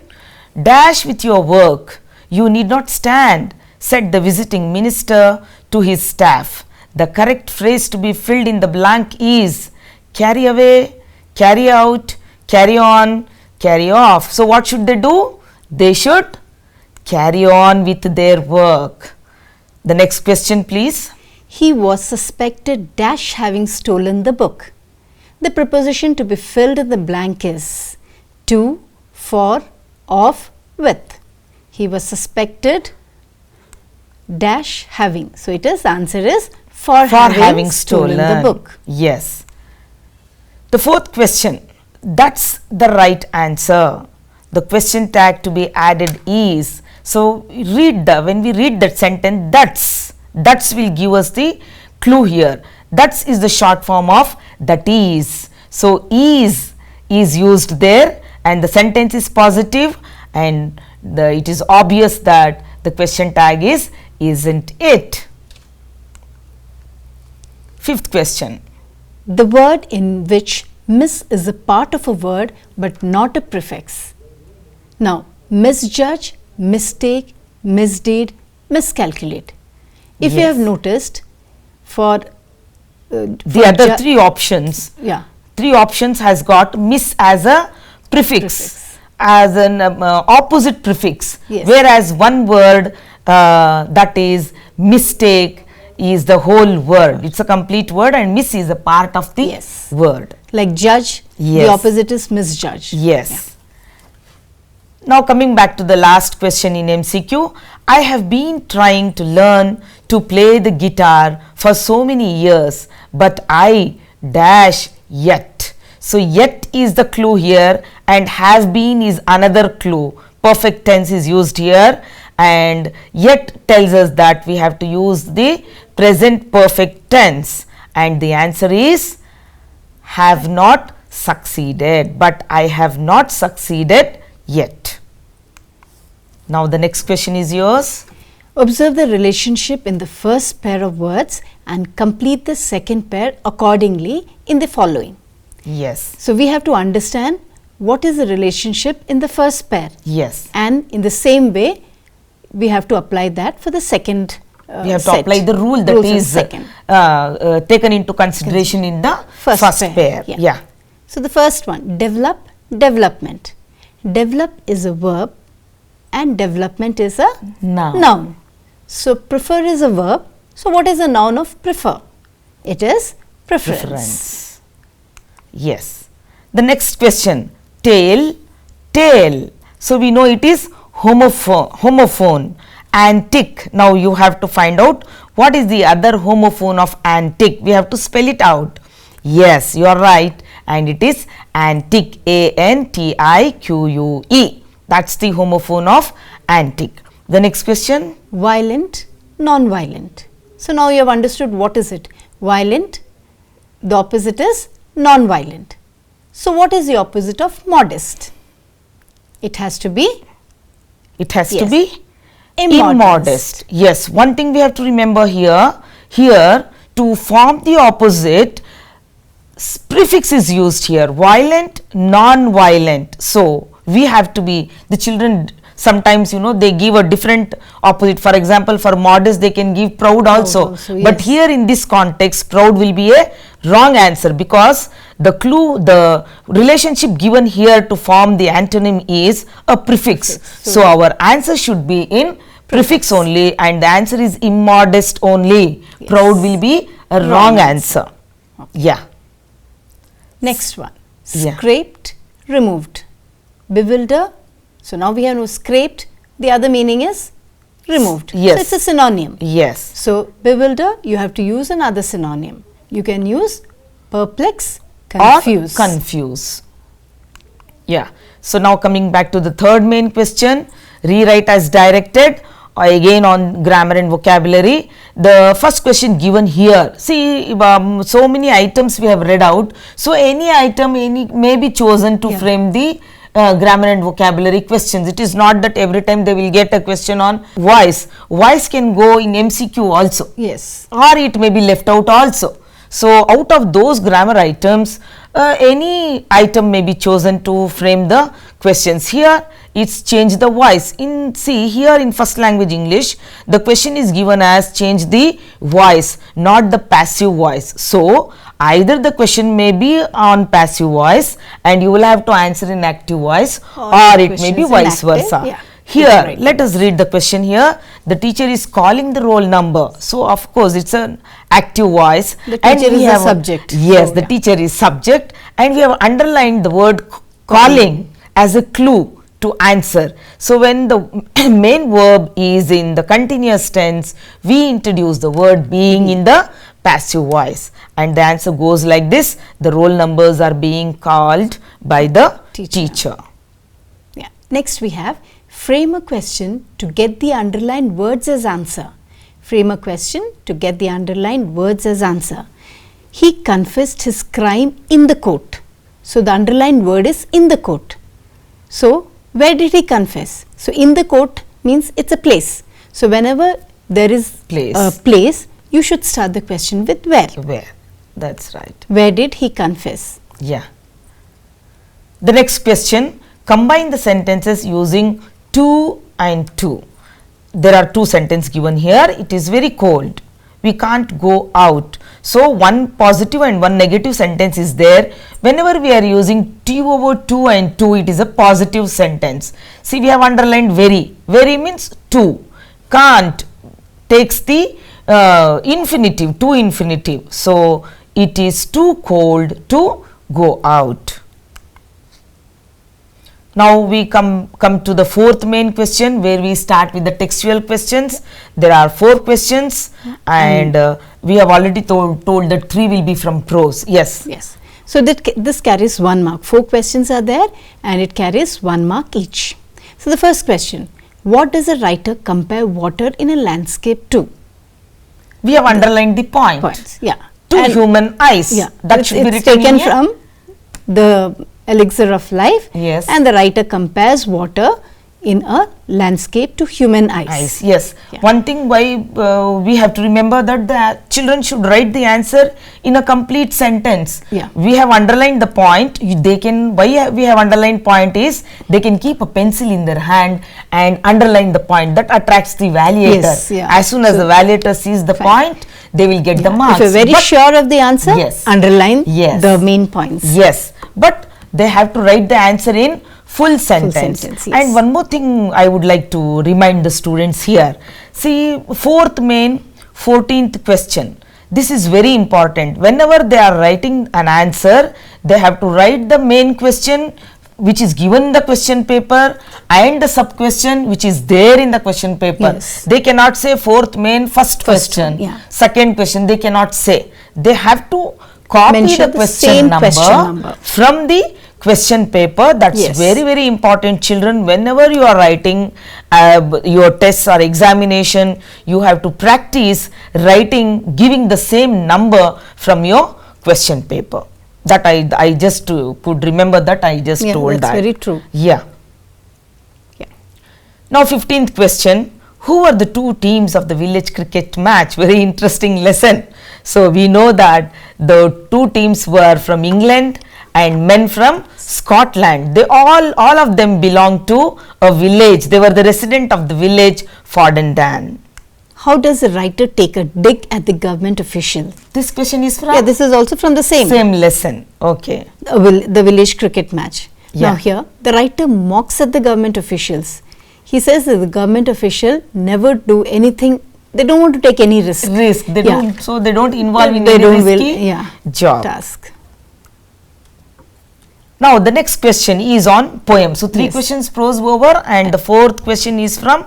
Dash with your work. You need not stand, said the visiting minister to his staff. The correct phrase to be filled in the blank is carry away, carry out, carry on, carry off. So, what should they do? They should carry on with their work. The next question, please. He was suspected dash having stolen the book. The preposition to be filled in the blank is to, for, of, with. He was suspected dash having. So, it is answer is for having stolen the book. Yes. The fourth question, that's the right answer. The question tag to be added is. So, when we read that sentence, that's will give us the clue here. That's is the short form of that is. So, is used there and the sentence is positive, and it is obvious that the question tag is isn't it. Fifth question. The word in which miss is a part of a word but not a prefix. Now, misjudge, mistake, misdeed, miscalculate. If you have noticed, for the other 3 options, 3 options has got miss as a prefix. As an opposite prefix, whereas one word that is mistake is the whole word. It's a complete word and miss is a part of the word. Like judge, the opposite is misjudge. Yes. Now, coming back to the last question in MCQ, I have been trying to learn to play the guitar for so many years, but I dash yet. So, yet is the clue here and have been is another clue. Perfect tense is used here, and yet tells us that we have to use the present perfect tense, and the answer is have not succeeded, but I have not succeeded yet. Now, the next question is yours. Observe the relationship in the first pair of words and complete the second pair accordingly in the following. Yes. So, we have to understand what is the relationship in the first pair. Yes. And in the same way, we have to apply that for the second we have to apply the rule that is taken into consideration in the first pair. Yeah. So, the first one, develop, development. Develop is a verb and development is a noun. So, prefer is a verb. So, what is the noun of prefer? It is preference. Preference. Yes. The next question, tail, tail. So we know it is homophone. Antic. Now you have to find out what is the other homophone of antic. We have to spell it out. Yes, you are right, and it is antique. A-N-T-I-Q-U-E. That's the homophone of antic. The next question. Violent, non-violent. So now you have understood what is it. Violent, the opposite is non-violent. So what is the opposite of modest? It has to be It has to Yes. be immodest. immodest. Yes, one thing we have to remember here to form the opposite, prefix is used here, violent, non-violent. So we have to be, the children sometimes, you know, they give a different opposite. For example, for modest they can give proud also, but yes. here in this context proud will be a wrong answer, because the clue, the relationship given here to form the antonym is a prefix. So our answer should be in prefix only, and the answer is immodest only. Proud will be a wrong answer. Yeah. Next one, Yeah. scraped, removed. Bewilder. So now we have no scraped, the other meaning is removed. Yes. So it's a synonym. Yes. So bewilder, you have to use another synonym. You can use perplex, Or confuse. confuse. Yeah. So now coming back to the third main question, rewrite as directed. Again on grammar and vocabulary. The first question given here, see so many items we have read out. So any item may be chosen to frame the grammar and vocabulary questions. It is not that every time they will get a question on voice. Voice can go in MCQ also. Yes. Or it may be left out also. So out of those grammar items, any item may be chosen to frame the questions. Here it's change the voice. See here in first language English, the question is given as change the voice, not the passive voice. So either the question may be on passive voice and you will have to answer in active voice, or it may be vice versa. Yeah. Here, Right. let us read the question here. The teacher is calling the roll number. So, of course, it's an active voice. The and teacher we is the have subject. Yes, So, the yeah. teacher is subject, and we have underlined the word calling as a clue to answer. So, when the main verb is in the continuous tense, we introduce the word being in the passive voice, and the answer goes like this: the roll numbers are being called by the teacher. Yeah. Next we have frame a question to get the underlined words as answer. Frame a question to get the underlined words as answer. He confessed his crime in the court. So the underlined word is in the court. So where did he confess? So in the court means it's a place. So whenever there is Place. a place, you should start the question with where. Where? That's right. Where did he confess? Yeah. The next question, combine the sentences using to and to. There are two sentences given here. It is very cold. We can't go out. So one positive and one negative sentence is there. Whenever we are using to over to and to, it is a positive sentence. See, we have underlined very. Very means to. Can't takes the infinitive, to infinitive. So it is too cold to go out. Now we come to the fourth main question, where we start with the textual questions. There are 4 questions, and we have already told that 3 will be from prose. Yes. Yes. So that this carries 1 mark. 4 questions are there and it carries 1 mark each. So the first question, what does a writer compare water in a landscape to? We have underlined the point. Points. Yeah. To And- human eyes. Yeah. That it's, should be it's written taken here. from the elixir of life. Yes. And the writer compares water in a landscape to human eyes. Yes. Yeah. One thing why we have to remember that the children should write the answer in a complete sentence. Yeah. We have underlined the point. They can, why we have underlined point is they can keep a pencil in their hand and underline the point. That attracts the evaluator. Yes, yeah. As soon as the evaluator sees the point, they will get the marks. If you're very But- sure of the answer, Yes. underline Yes. the main points. Yes, but they have to write the answer in full sentence. sentence, yes. And one more thing I would like to remind the students here. See, 4th main, 14th question. This is very important. Whenever they are writing an answer, they have to write the main question which is given in the question paper and the sub question which is there in the question paper. Yes. They cannot say fourth main, first question, one, yeah. second question, they cannot say. They have to copy Mention the the question same number, question number. from the question paper. That's Yes. very, very important, children. Whenever you are writing your tests or examination, you have to practice writing, giving the same number from your question paper. That I just could remember that I just Yeah, told that's that. very true. Yeah. Yeah. Now 15th question. Who are the two teams of the village cricket match? Very interesting lesson. So we know that the two teams were from England and men from Scotland. They all of them belong to a village. They were the resident of the village Fordendam. How does the writer take a dig at the government official? This question is from Yeah, this is also from the same lesson. Okay. the village cricket match. Yeah. Now here, the writer mocks at the government officials. He says that the government official never do anything. They don't want to take any risk. They Yeah. don't. So they don't involve in They any don't risky job. task. Now the next question is on poem. So three Yes. questions prose over, and the fourth question is from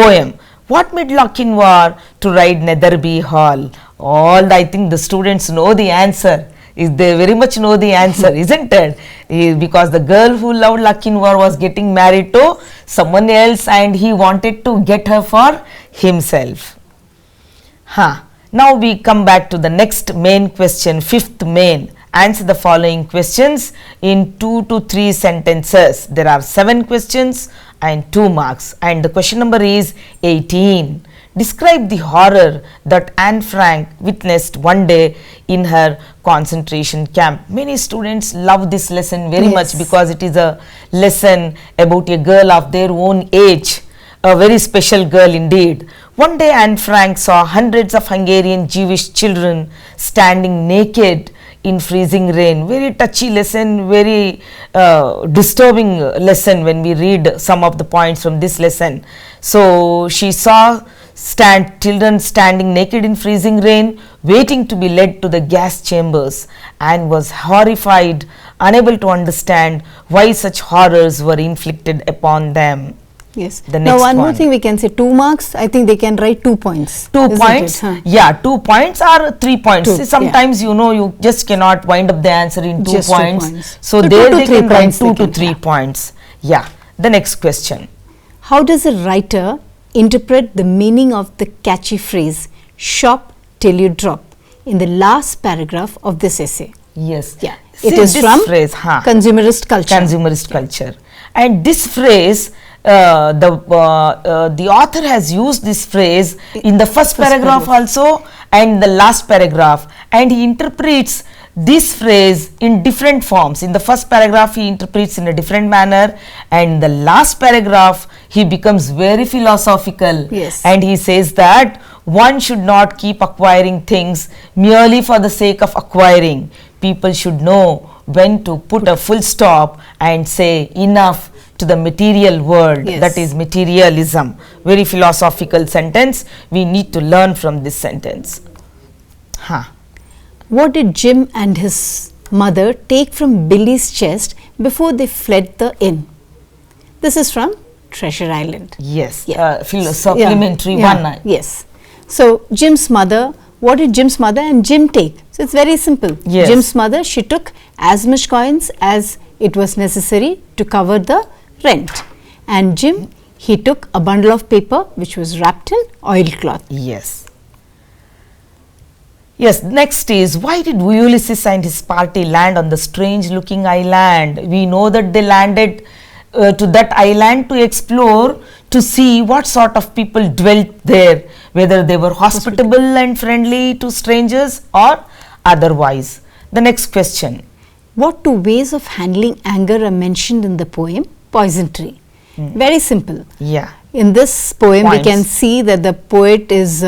poem. What made Lochinvar to write Netherby Hall? I think the students know the answer. They very much know the answer, isn't it? Because the girl who loved Lochinvar was getting married to someone else, and he wanted to get her for himself. Now we come back to the next main question, fifth main. Answer the following questions in 2 to 3 sentences. There are 7 questions and 2 marks, and the question number is 18. Describe the horror that Anne Frank witnessed one day in her concentration camp. Many students love this lesson very much because it is a lesson about a girl of their own age, a very special girl indeed. One day Anne Frank saw hundreds of Hungarian Jewish children standing naked in freezing rain. Very touchy lesson, very disturbing lesson when we read some of the points from this lesson. So she saw children standing naked in freezing rain, waiting to be led to the gas chambers, and was horrified, unable to understand why such horrors were inflicted upon them. Yes. The Now next one more one. thing, we can say 2 marks. I think they can write 2 points. 2 isn't points, it? Huh. yeah, 2 points or 3 points. 2, See, sometimes you just cannot wind up the answer in 2 Just 2 points. points. So So there 2 to they 3 can write points 2 they to can 3 have. points. Yeah. The next question. How does a writer interpret the meaning of the catchy phrase "shop till you drop" in the last paragraph of this essay? Yes. Yeah, See, it is this from phrase, consumerist culture. consumerist culture, and this phrase the author has used this phrase in the first paragraph also and the last paragraph, and he interprets this phrase in different forms. In the first paragraph he interprets in a different manner, and the last paragraph he becomes very philosophical. Yes. And he says that one should not keep acquiring things merely for the sake of acquiring. People should know when to put a full stop and say enough to the material world. Yes. That is materialism. Very philosophical sentence. We need to learn from this sentence. What did Jim and his mother take from Billy's chest before they fled the inn? This is from Treasure Island. Yes. Yeah. Supplementary one. Yes. So Jim's mother, what did Jim's mother and Jim take? So it's very simple. Yes. Jim's mother, she took as much coins as it was necessary to cover the rent, and Jim, he took a bundle of paper which was wrapped in oilcloth. Yes. Yes, next is, why did Ulysses and his party land on the strange looking island? We know that they landed to that island to explore, to see what sort of people dwelt there, whether they were hospitable and friendly to strangers or otherwise. The next question. What 2 ways of handling anger are mentioned in the poem Poison Tree? Very simple. Yeah. In this poem, we Points. can see that the poet is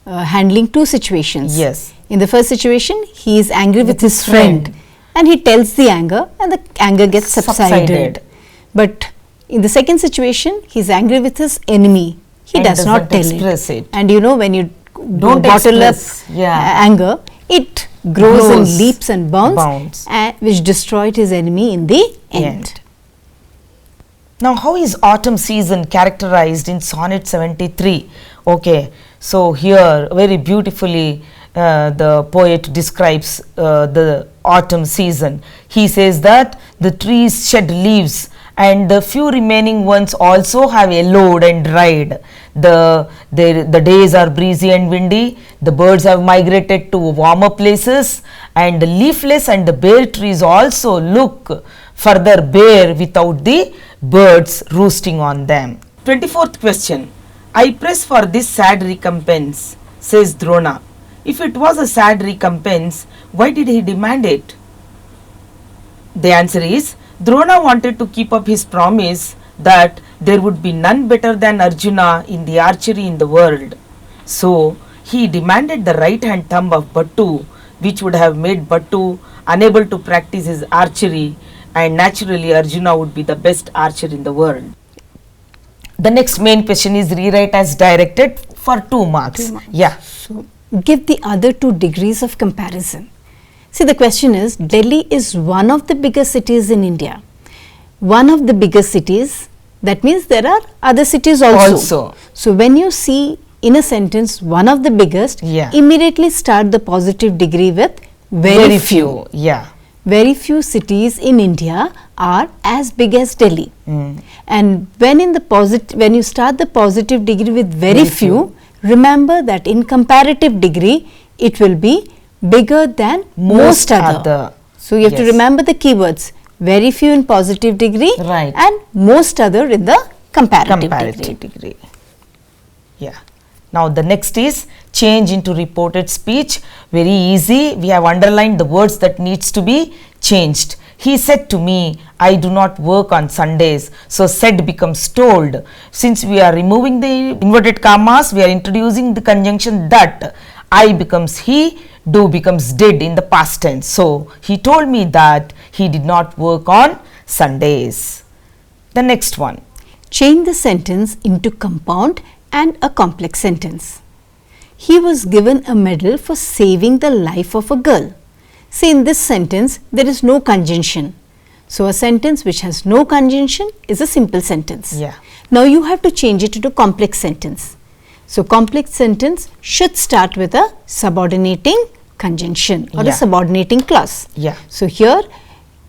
handling 2 situations. Yes. In the first situation, he is angry with his friend, and he tells the anger, and the anger gets subsided. But in the second situation, he is angry with his enemy. He And does not doesn't tell express it. And you know, when you Don't bottle up express, yeah. anger, it grows and Grows, leaps and bounds, bounds. which destroyed his enemy in the end. Now, how is autumn season characterized in Sonnet 73? Okay, so here very beautifully the poet describes the autumn season. He says that the trees shed leaves and the few remaining ones also have yellowed and dried. The days are breezy and windy, the birds have migrated to warmer places, and the leafless and the bare trees also look further bare without the birds roosting on them. 24th question. I press for this sad recompense, says Drona. If it was a sad recompense, why did he demand it? The answer is, Drona wanted to keep up his promise that there would be none better than Arjuna in the archery in the world. So, he demanded the right hand thumb of Bhattu, which would have made Bhattu unable to practice his archery, and naturally Arjuna would be the best archer in the world. The next main question is rewrite as directed for 2 marks. 2 marks. Yeah. So, give the other 2 degrees of comparison. See, the question is, Delhi is one of the biggest cities in India. One of the biggest cities, that means there are other cities also. So, when you see in a sentence one of the biggest, Yeah. immediately start the positive degree with very few. Yeah. Very few cities in India are as big as Delhi. And when you start the positive degree with very few, remember that in comparative degree it will be bigger than most other. So you have to Yes. remember the keywords, very few in positive degree, Right. and most other in the comparative degree. Yeah. Now the next is change into reported speech. Very easy. We have underlined the words that needs to be changed. He said to me, I do not work on Sundays. So said becomes told. Since we are removing the inverted commas, we are introducing the conjunction that. I becomes he, do becomes did in the past tense. So he told me that he did not work on Sundays. The next one. Change the sentence into compound and a complex sentence. He was given a medal for saving the life of a girl. See, in this sentence there is no conjunction. So a sentence which has no conjunction is a simple sentence. Yeah. Now you have to change it into complex sentence. So complex sentence should start with a subordinating conjunction or Yeah. a subordinating clause. Yeah. So here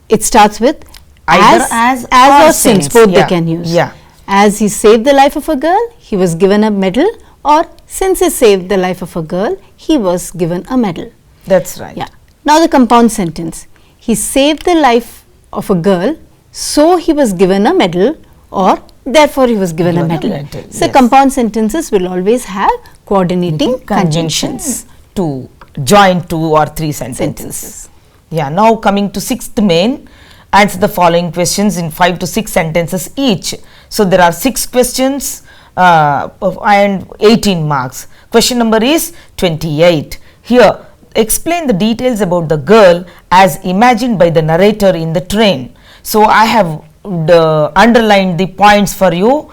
it starts with Either as or or since, since. both Yeah. they can use. Yeah. As he saved the life of a girl, he was given a medal, or since he saved the life of a girl, he was given a medal. That's right. Yeah. Now the compound sentence. He saved the life of a girl, so he was given a medal, or therefore he was given a medal. So yes. compound sentences will always have coordinating conjunctions. To join 2 or 3 sentences. Yeah. Now coming to 6th main, answer the following questions in 5 to 6 sentences each. So there are 6 questions and 18 marks. Question number is 28. Here, explain the details about the girl as imagined by the narrator in the train. So I have underlined the points for you.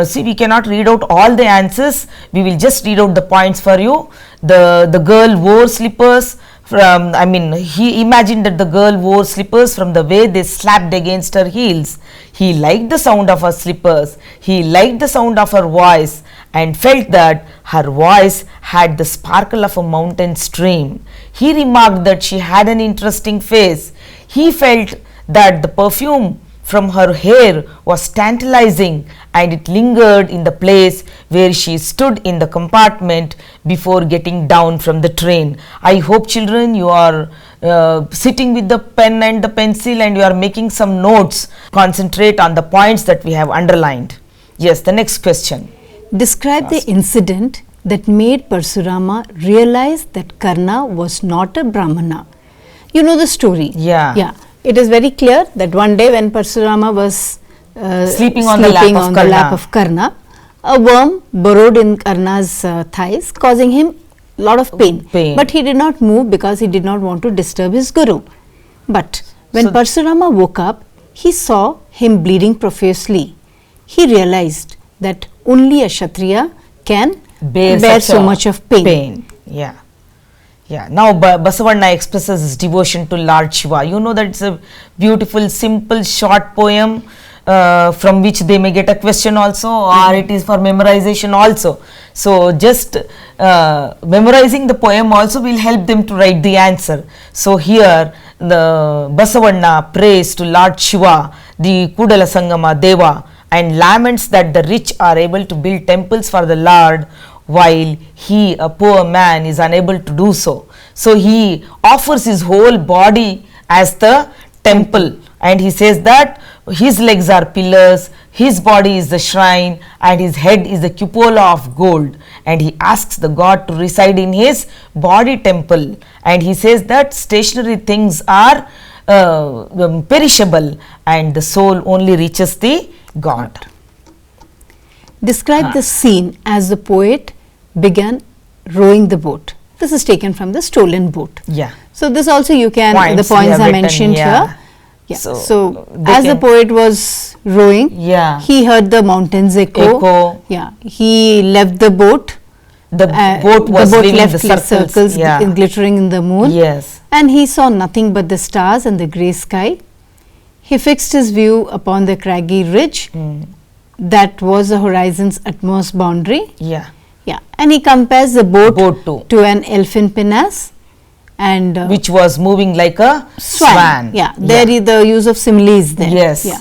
See, we cannot read out all the answers. We will just read out the points for you. The girl wore slippers. He imagined that the girl wore slippers from the way they slapped against her heels. He liked the sound of her slippers. He liked the sound of her voice and felt that her voice had the sparkle of a mountain stream. He remarked that she had an interesting face. He felt that the perfume from her hair was tantalizing and it lingered in the place where she stood in the compartment before getting down from the train. I hope, children, you are sitting with the pen and the pencil and you are making some notes. Concentrate on the points that we have underlined. Yes, the next question. Describe the incident that made Parsurama realize that Karna was not a Brahmana. You know the story. Yeah. Yeah. It is very clear that one day when Parsurama was sleeping on the lap of Karna, a worm burrowed in Karna's thighs, causing him a lot of pain. But he did not move because he did not want to disturb his guru. But when Parsurama woke up, he saw him bleeding profusely. He realized that only a Kshatriya can bear so much of pain. Yeah. Yeah. Now Basavanna expresses his devotion to Lord Shiva. You know that it's a beautiful, simple, short poem from which they may get a question also, or it is for memorization also. So just memorizing the poem also will help them to write the answer. So here the Basavanna prays to Lord Shiva, the Kudala Sangama Deva, and laments that the rich are able to build temples for the Lord, while he, a poor man, is unable to do so. So he offers his whole body as the temple, and he says that his legs are pillars, his body is the shrine, and his head is the cupola of gold, and he asks the god to reside in his body temple, and he says that stationary things are perishable and the soul only reaches the god. Describe the scene as the poet began rowing the boat. This is taken from the stolen boat. Yeah. So this also you can, the Points we points have are written, mentioned yeah. here. Yeah. So So, they as the can- poet was rowing, Yeah. he heard the mountains echo. Yeah. He left the boat. The boat was leaving left the circles. Yeah. glittering in the moon. Yes. And he saw nothing but the stars and the grey sky. He fixed his view upon the craggy ridge that was the horizon's utmost boundary. Yeah. Yeah, and he compares the boat, Boat to an elfin pinnace, and Which was moving like a swan. Yeah, there is the use of similes there. Yes. Yeah.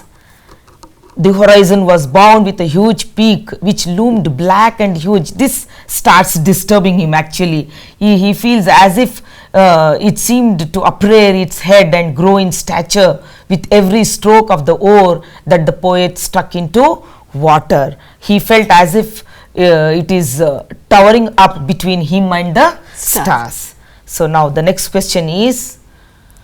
The horizon was bound with a huge peak which loomed black and huge. This starts disturbing him actually. He feels as if it seemed to uprear its head and grow in stature with every stroke of the oar that the poet struck into water. He felt as if it is towering up between him and the stars. So now the next question is,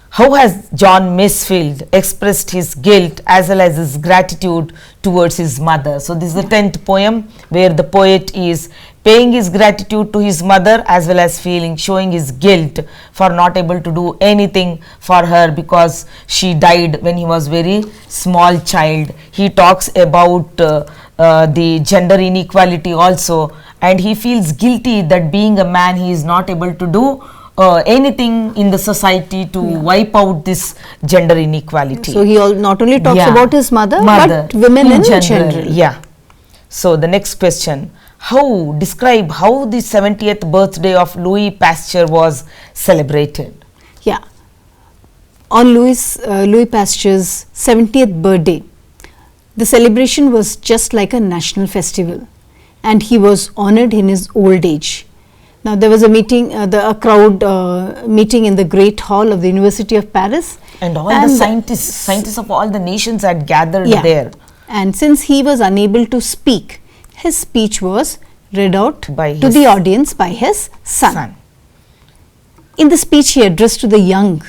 how has John Masefield expressed his guilt as well as his gratitude towards his mother? So this is the 10th poem where the poet is paying his gratitude to his mother as well as showing his guilt for not able to do anything for her because she died when he was very small child. He talks about the gender inequality also, and he feels guilty that being a man he is not able to do anything in the society to wipe out this gender inequality. So he not only talks Yeah. about his mother, but women in general. Yeah. So the next question, describe how the 70th birthday of Louis Pasteur was celebrated. Yeah. On Louis Pasteur's 70th birthday, the celebration was just like a national festival, and he was honored in his old age. Now there was a meeting, a crowd meeting in the Great Hall of the University of Paris, And all the scientists of all the nations had gathered yeah. there. And since he was unable to speak, his speech was read out to his the audience by his son. In the speech he addressed to the young,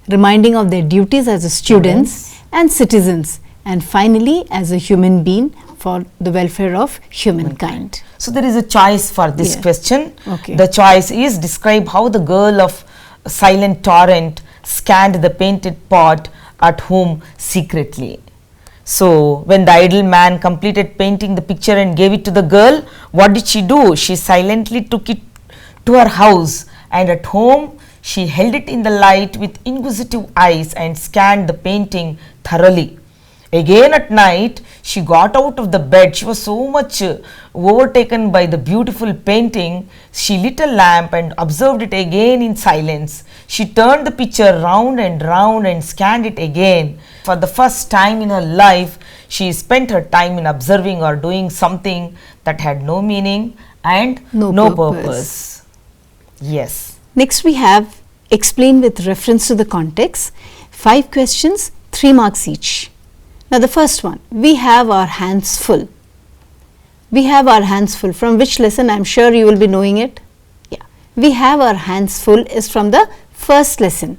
reminding of their duties as students and citizens, and finally as a human being for the welfare of humankind. So there is a choice for this Yeah. question. Okay. The choice is, describe how the girl of silent torrent scanned the painted pot at home secretly. So when the idle man completed painting the picture and gave it to the girl, what did she do? She silently took it to her house, and at home she held it in the light with inquisitive eyes and scanned the painting thoroughly. Again at night, she got out of the bed. She was so much overtaken by the beautiful painting. She lit a lamp and observed it again in silence. She turned the picture round and scanned it again. For the first time in her life, she spent her time in observing or doing something that had no meaning and No purpose. Yes. Next we have explain with reference to the context. 5 questions, 3 marks each. Now the first one, we have our hands full. We have our hands full. From which lesson? I am sure you will be knowing it. Yeah. We have our hands full is from the first lesson.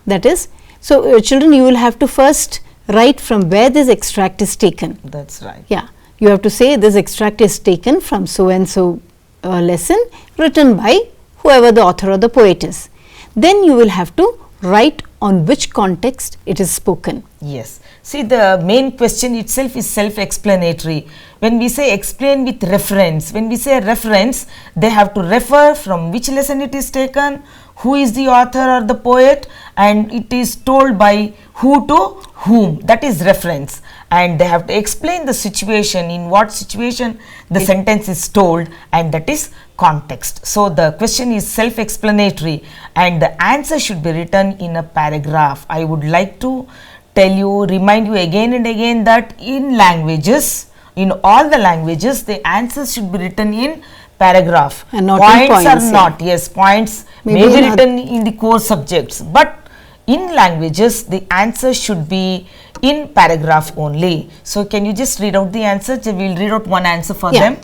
That is, so children, you will have to first write from where this extract is taken. That's right. Yeah. You have to say this extract is taken from so and so lesson written by whoever the author or the poet is. Then you will have to write on which context it is spoken. Yes. See, the main question itself is self-explanatory. When we say explain with reference, when we say reference, they have to refer from which lesson it is taken, who is the author or the poet, and it is told by who to whom. That is reference. And they have to explain the situation, in what situation the sentence is told, and that is context. So, the question is self-explanatory and the answer should be written in a paragraph. I would like to tell you, remind you again and again that in languages, in all the languages, the answers should be written in paragraph. And not in points points, are yeah. not, yes, points Maybe may be in written in the core subjects, but in languages the answer should be in paragraph only. So, can you just read out the answer? We will read out one answer for Yeah. them.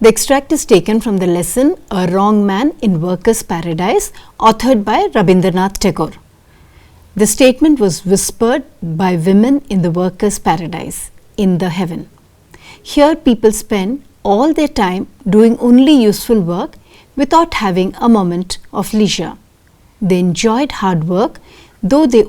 The extract is taken from the lesson A Wrong Man in Workers' Paradise, authored by Rabindranath Tagore. The statement was whispered by women in the workers' paradise, in the heaven. Here people spend all their time doing only useful work without having a moment of leisure. They enjoyed hard work, though they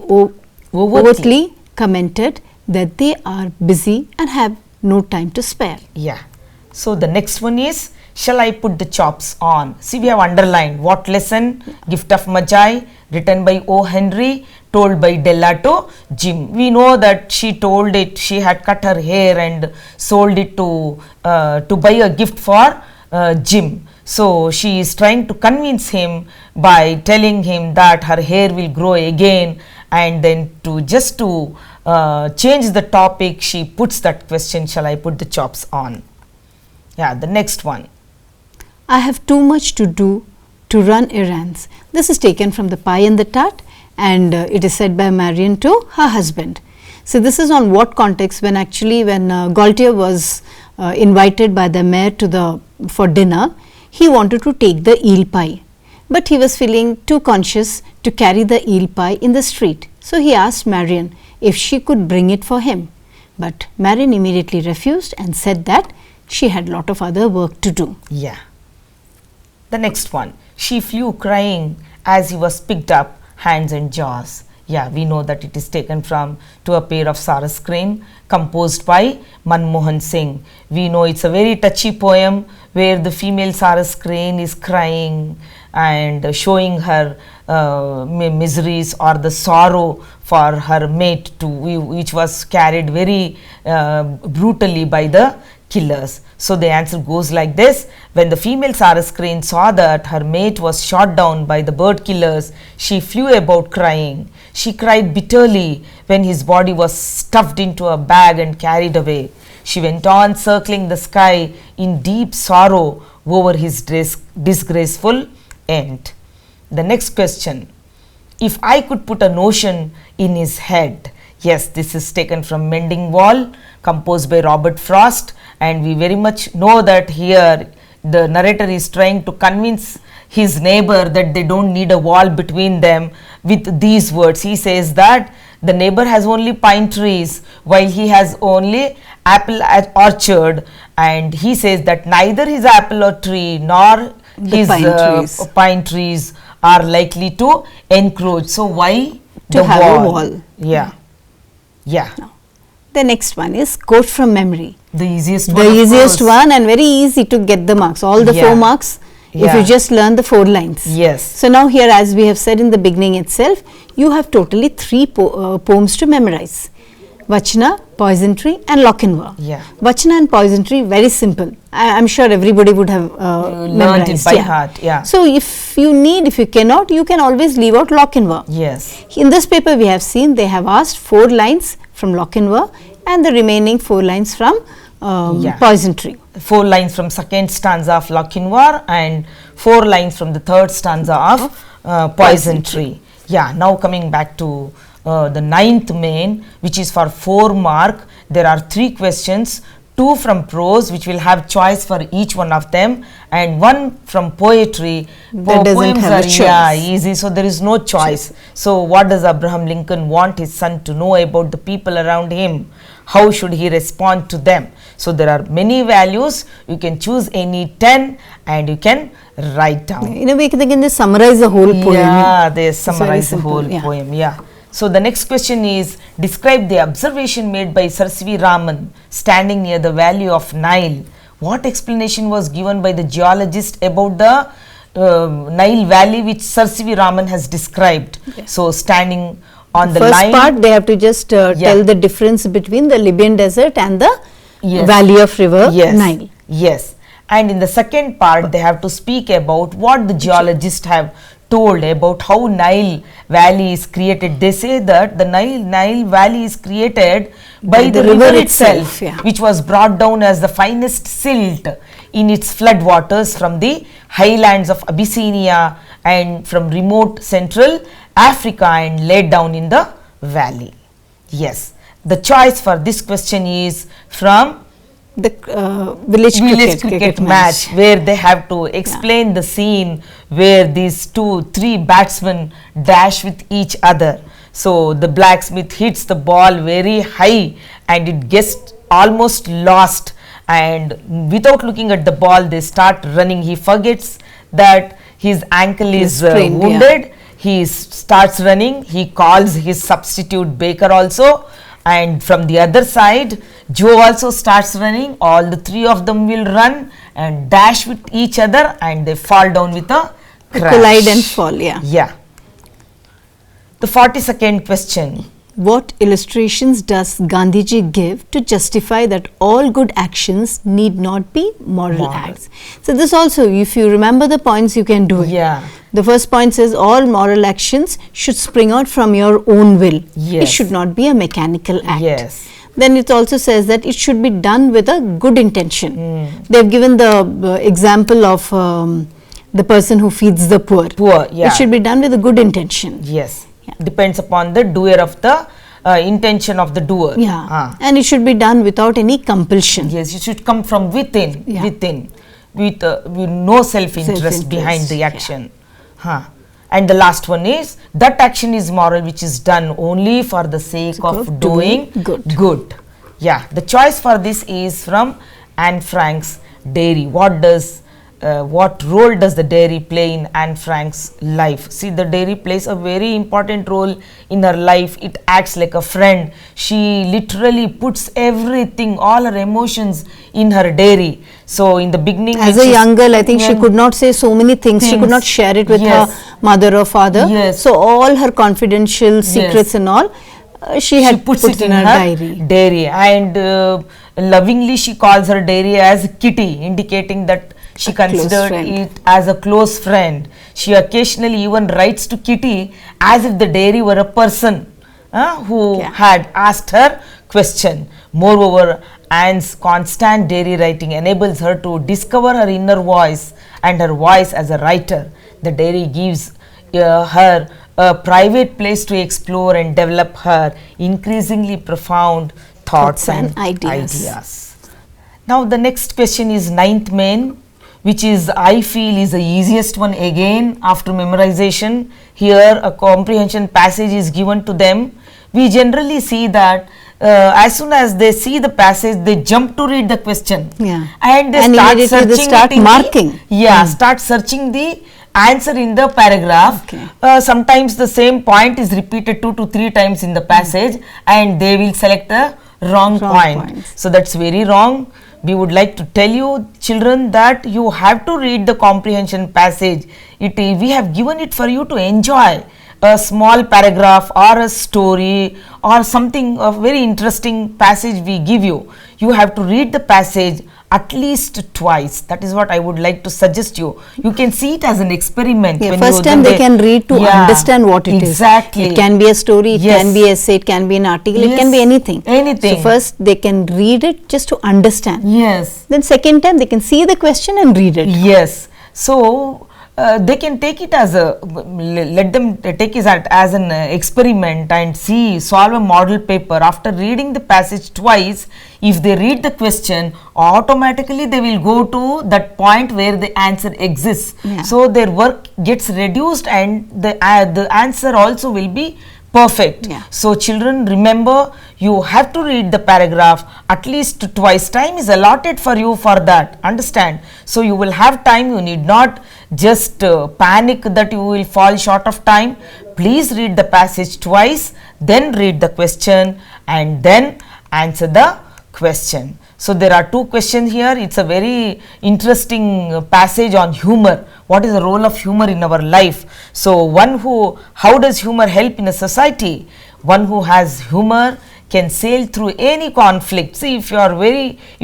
overtly commented that they are busy and have no time to spare. Yeah. So, the next one is, shall I put the chops on? See, we have underlined what lesson? Gift of Magi, written by O. Henry, told by Della to Jim. We know that she told it, she had cut her hair and sold it to buy a gift for Jim. So, she is trying to convince him by telling him that her hair will grow again, and then to just to change the topic, she puts that question, shall I put the chops on? Yeah, the next one. I have too much to do to run errands. This is taken from The Pie and the Tart, and it is said by Marion to her husband. So, this is on what context? When actually when Gaultier was invited by the mayor to for dinner, he wanted to take the eel pie, but he was feeling too conscious to carry the eel pie in the street. So, he asked Marion if she could bring it for him, but Marion immediately refused and said that she had lot of other work to do. Yeah. The next one. She flew crying as he was picked up, hands and jaws. Yeah, we know that it is taken from To a Pair of Saras Crane, composed by Manmohan Singh. We know it's a very touchy poem where the female Saras Crane is crying and showing her miseries or the sorrow for her mate, which was carried very brutally by the killers. So, the answer goes like this. When the female Saras Crane saw that her mate was shot down by the bird killers, she flew about crying. She cried bitterly when his body was stuffed into a bag and carried away. She went on circling the sky in deep sorrow over his disgraceful end. The next question. If I could put a notion in his head. Yes, this is taken from Mending Wall, composed by Robert Frost, and we very much know that here the narrator is trying to convince his neighbor that they don't need a wall between them with these words. He says that the neighbor has only pine trees while he has only apple orchard, and he says that neither his apple or tree nor his pine trees are likely to encroach. So, why to have a wall? Yeah. Yeah. No. The next one is quote from memory. The easiest one. The easiest one and very easy to get the marks. All the 4 marks if you just learn the 4 lines. Yes. So, now here, as we have said in the beginning itself, you have totally 3 poems to memorize. Vachana, Poisonry and Lochinvar. Yeah. Vachana and Poisonry, very simple. I am sure everybody would have learned it by heart. Yeah. So, if you cannot, you can always leave out Lochinvar. Yes. In this paper we have seen they have asked 4 lines from Lochinvar and the remaining 4 lines from Poisonry. 4 lines from second stanza of Lochinvar and 4 lines from the third stanza of Poisonry. Yeah, now coming back to the 9th main, which is for 4 mark. There are 3 questions, 2 from prose, which will have choice for each one of them, and 1 from poetry. That doesn't have a choice. Yeah, easy, so there is no choice. So, what does Abraham Lincoln want his son to know about the people around him? How should he respond to them? So, there are many values. You can choose any 10 and you can write down. In a way, they can just summarize the whole poem. Yeah, they summarize the whole poem. Yeah. So the next question is, describe the observation made by Sir C.V. Raman standing near the valley of Nile. What explanation was given by the geologist about the Nile valley which Sir C.V. Raman has described? So standing on the First line. part they have to just tell the difference between the Libyan desert and the valley of river Nile. Yes. And in the second part, they have to speak about what the geologists have told about how Nile Valley is created. They say that the Nile Valley is created by the river itself, which was brought down as the finest silt in its flood waters from the highlands of Abyssinia and from remote central Africa and laid down in the valley. Yes. The choice for this question is from the village cricket match, where they have to explain the scene where these 2-3 batsmen dash with each other. So the blacksmith hits the ball very high and it gets almost lost, and without looking at the ball they start running. He forgets that his ankle is wounded. He starts running. He calls his substitute Baker also, and from the other side Joe also starts running. All the three of them will run and dash with each other and they fall down with a crash. Collide and fall, yeah. The 42nd question. What illustrations does Gandhiji give to justify that all good actions need not be moral acts? So this also, if you remember the points, you can do it. The first point says all moral actions should spring out from your own will. It should not be a mechanical act. Then it also says that it should be done with a good intention. They have given the example of the person who feeds the poor. It should be done with a good intention. Depends upon the doer of the intention of the doer. And it should be done without any compulsion. It should come from within, with no self-interest behind the action. And the last one is, that action is moral which is done only for the sake of doing good. The choice for this is from Anne Frank's Dairy. What role does the dairy play in Anne Frank's life? See, the dairy plays a very important role in her life. It acts like a friend. She literally puts everything, all her emotions in her dairy. So in the beginning, as a young girl, I think she could not say so many things. She could not share it with her mother or father. So all her confidential secrets and all, she had put it in her dairy. And lovingly she calls her dairy as Kitty, indicating that she considered it as a close friend. She occasionally even writes to Kitty as if the dairy were a person who had asked her question. Moreover, Anne's constant dairy writing enables her to discover her inner voice and her voice as a writer. The dairy gives her a private place to explore and develop her increasingly profound thoughts and ideas. Now the next question is 9th main, which is, I feel, is the easiest one again after memorization. Here a comprehension passage is given to them. We generally see that as soon as they see the passage, they jump to read the question and they start marking. Start searching the answer in the paragraph. Sometimes the same point is repeated 2 to 3 times in the passage and they will select the wrong point. So that's very wrong. We would like to tell you, children, that you have to read the comprehension passage. We have given it for you to enjoy a small paragraph or a story or something, a very interesting passage we give you. You have to read the passage at least twice. That is what I would like to suggest you. You can see it as an experiment. First time they can read to understand what it is. It can be a story, it can be essay, it can be an article, it can be anything. So first they can read it just to understand. Then second time they can see the question and read it. So they can take it as a, let them take it as an experiment and solve a model paper. After reading the passage twice, if they read the question, automatically they will go to that point where the answer exists. So their work gets reduced and the answer also will be perfect. So children, remember, you have to read the paragraph at least twice. Time is allotted for you for that, understand? So you will have time. You need not just panic that you will fall short of time. please read the passage twice, then read the question and then answer the question. So there are two questions here. It's a very interesting passage on humor. What is the role of humor in our life? So how does humor help in a society? One who has humor can sail through any conflict. See, if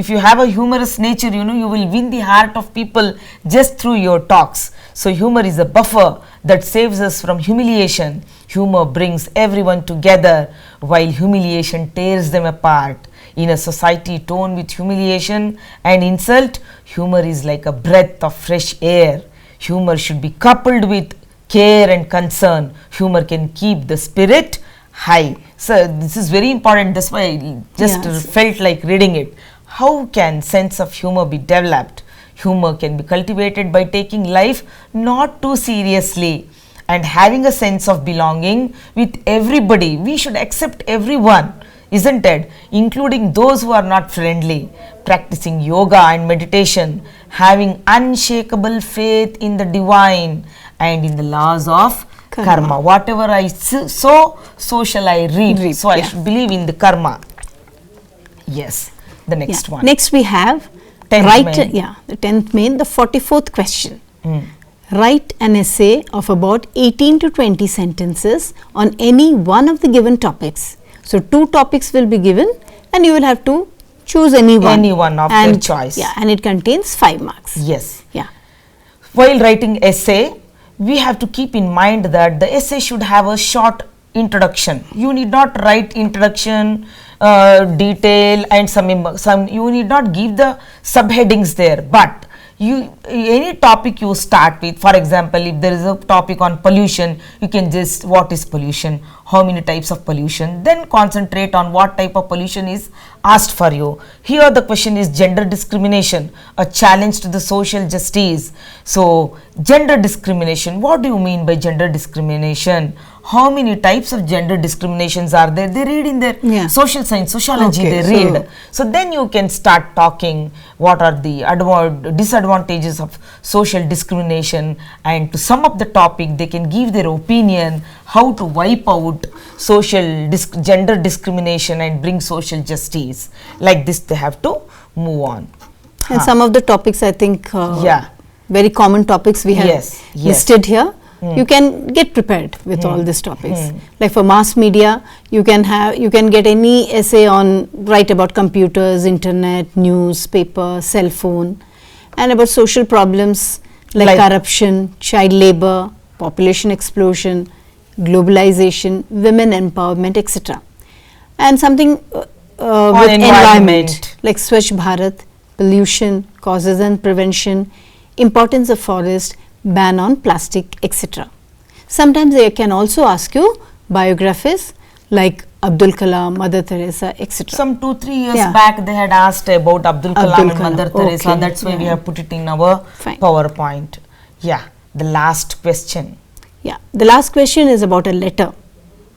you have a humorous nature, you will win the heart of people just through your talks. So humor is a buffer that saves us from humiliation. Humor brings everyone together while humiliation tears them apart. In a society torn with humiliation and insult, humor is like a breath of fresh air. Humor should be coupled with care and concern. Humor can keep the spirit high. So this is very important. That's why I just felt like reading it. How can sense of humor be developed? Humor can be cultivated by taking life not too seriously and having a sense of belonging with everybody. We should accept everyone, isn't it? Including those who are not friendly. Practicing yoga and meditation, having unshakable faith in the divine and in the laws of karma. Whatever I sow, so shall I reap. So I should believe in the karma. Yes, the next one. Next we have the 10th main, the 44th question. Write an essay of about 18 to 20 sentences on any one of the given topics. So two topics will be given and you will have to choose any one. Any one of their choice. Yeah, and it contains 5 marks. Yes. Yeah. While writing essay, we have to keep in mind that the essay should have a short introduction. You need not write introduction, detail and some you need not give the subheadings there, but any topic you start with. For example, if there is a topic on pollution, you can just, what is pollution, how many types of pollution, then concentrate on what type of pollution is asked for you. Here the question is gender discrimination, a challenge to the social justice. So gender discrimination, what do you mean by gender discrimination? How many types of gender discriminations are there? They read in their social science, sociology, they read. So then you can start talking what are the disadvantages of social discrimination, and to sum up the topic they can give their opinion how to wipe out gender discrimination and bring social justice. Like this they have to move on. And some of the topics I think very common topics we have listed here. You can get prepared with all these topics. Like for mass media, you can get any essay write about computers, internet, newspaper, cell phone, and about social problems like corruption, child labor, population explosion, globalization, women empowerment, etc. And something with environment like Swachh Bharat, pollution, causes and prevention, importance of forest, ban on plastic, etc. Sometimes they can also ask you biographies like Abdul Kalam, Mother Teresa, etc. Some 2-3 years back they had asked about Abdul Kalam and Mother Teresa. That's why we have put it in our PowerPoint. Yeah, the last question. Yeah, the last question is about a letter.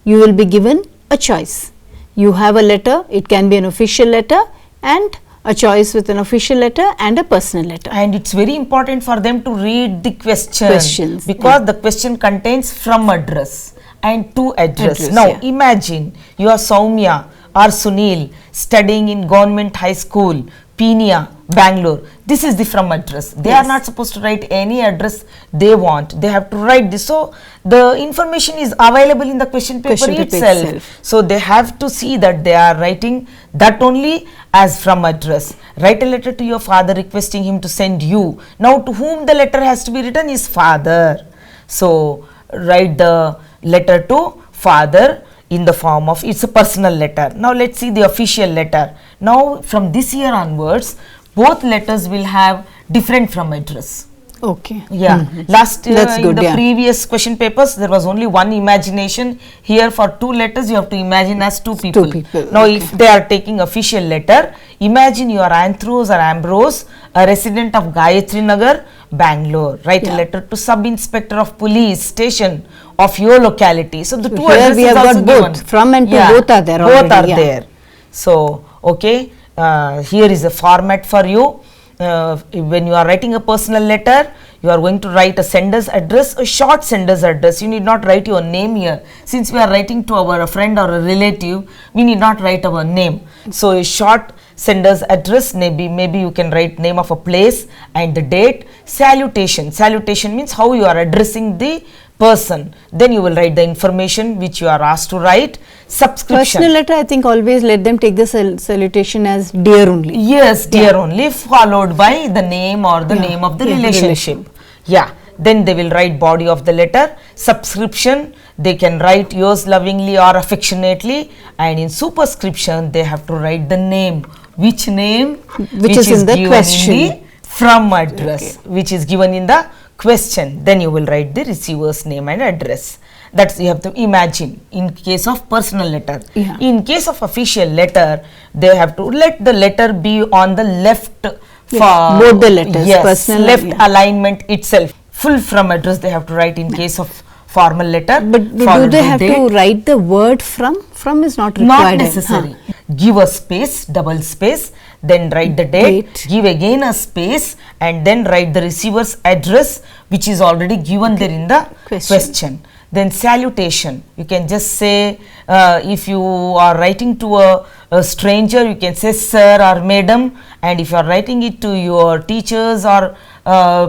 You will be given a choice. You have a letter, it can be an official letter and a choice with an official letter and a personal letter. And it's very important for them to read the questions because the question contains from address and to address. Now imagine you are Soumya or Sunil studying in government high school, Peenya, Bangalore. This is the from address. They are not supposed to write any address they want. They have to write this. So the information is available in the question paper itself. So they have to see that they are writing that only as from address. Write a letter to your father requesting him to send you. Now to whom the letter has to be written is father. So write the letter to father in the form of, it's a personal letter. Now let's see the official letter. Now from this year onwards, both letters will have different from address. Okay. Yeah. Last in the previous question papers, there was only one imagination. Here for 2 letters, you have to imagine as 2 people. Now if they are taking official letter, imagine you are Anthrose or Ambrose, a resident of Gayatri Nagar, Bangalore. Write a letter to Sub-Inspector of Police Station of your locality. So the 2 addresses we have also got both. given. From and to both are there Both are there. So, okay, here is a format for you. When you are writing a personal letter, You are going to write a sender's address, a short sender's address. You need not write your name here. Since we are writing to our friend or a relative, we need not write our name. So a short sender's address, maybe you can write name of a place and the date. Salutation. Salutation means how you are addressing the person. Then you will write the information which you are asked to write. Subscription. Personal letter, I think always let them take the salutation as dear only. Yes, dear only, followed by the name or the name of the relationship. Yeah. Then they will write body of the letter. Subscription, they can write yours lovingly or affectionately, and in superscription they have to write the name. Which name? Which is in the given question. in the from address, which is given in the question. Then you will write the receiver's name and address. That's you have to imagine in case of personal letter. Yeah. In case of official letter, they have to let the letter be on the left Yeah, both the letters, yes, personal, left yeah. alignment itself. Full from address they have to write in case of formal letter. But do followed they by have date. to write the word from? From is not required. Not necessary. Give a space, double space, then write the date, give again a space, and then write the receiver's address, which is already given there in the question. Then salutation, you can just say, if you are writing to a stranger, you can say sir or madam, and if you are writing it to your teachers or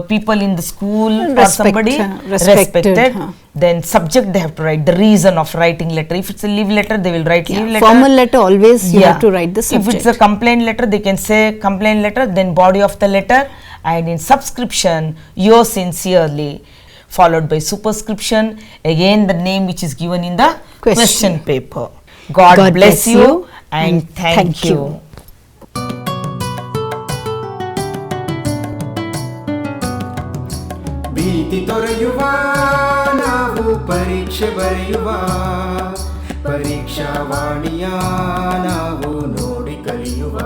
people in the school or somebody, respected. Then subject, they have to write the reason of writing letter. If it's a leave letter, they will write leave letter. Formal letter always you have to write the subject. If it's a complaint letter, they can say complaint letter, then body of the letter, and in subscription, yours sincerely, followed by superscription, again the name which is given in the question paper. God bless you and thank you. ಭೀತಿ ತೊರೆಯುವ ನಾವು ಪರೀಕ್ಷೆ ಬರೆಯುವ ಪರೀಕ್ಷಾವಾಣಿಯ ನಾವು ನೋಡಿ ಕಲಿಯುವ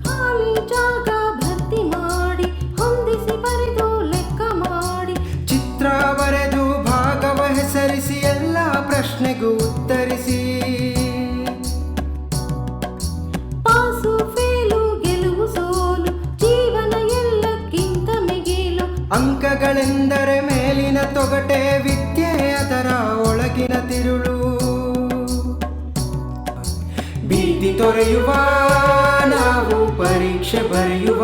ಖಾಲಿ ಜಾಗ ಭರ್ತಿ ಮಾಡಿ ಹೊಂದಿಸಿ ಬರೆದು ಲೆಕ್ಕ ಮಾಡಿ ಚಿತ್ರ ಬರೆದು ಭಾಗವ ಹೆಸರಿಸಿ ಎಲ್ಲ ಪ್ರಶ್ನೆಗೂ ಉತ್ತರಿಸಿ ಪಾಸು ಫೇಲು ಗೆಲುವು ಸೋಲು ಜೀವನ ಎಲ್ಲಕ್ಕಿಂತ ಮಿಗಿಲು ಅಂಕಗಳೆಂದರೆ ಮೇಲಿನ ತೊಗಟೆ ವಿದ್ಯೆ ಅದರ ಒಳಗಿನ ತಿರುಳು ಭೀತಿ ತೊರೆಯುವ ನಾವು ಪರೀಕ್ಷೆ ಬರೆಯುವ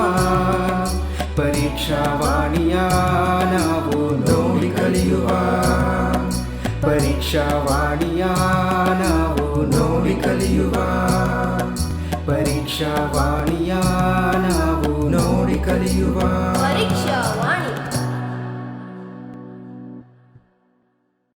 ಪರೀಕ್ಷಾವಾಣಿಯ ನಾವು ನೋಡಿ ಕಲಿಯುವ ಪರೀಕ್ಷಾವಾಣಿಯ ನಾವು ನೋಡಿ ಕಲಿಯುವ ಪರೀಕ್ಷಾವಾಣಿಯ ನಾವು ನೋಡಿ ಕಲಿಯುವ ಪರೀಕ್ಷಾವಾಣಿ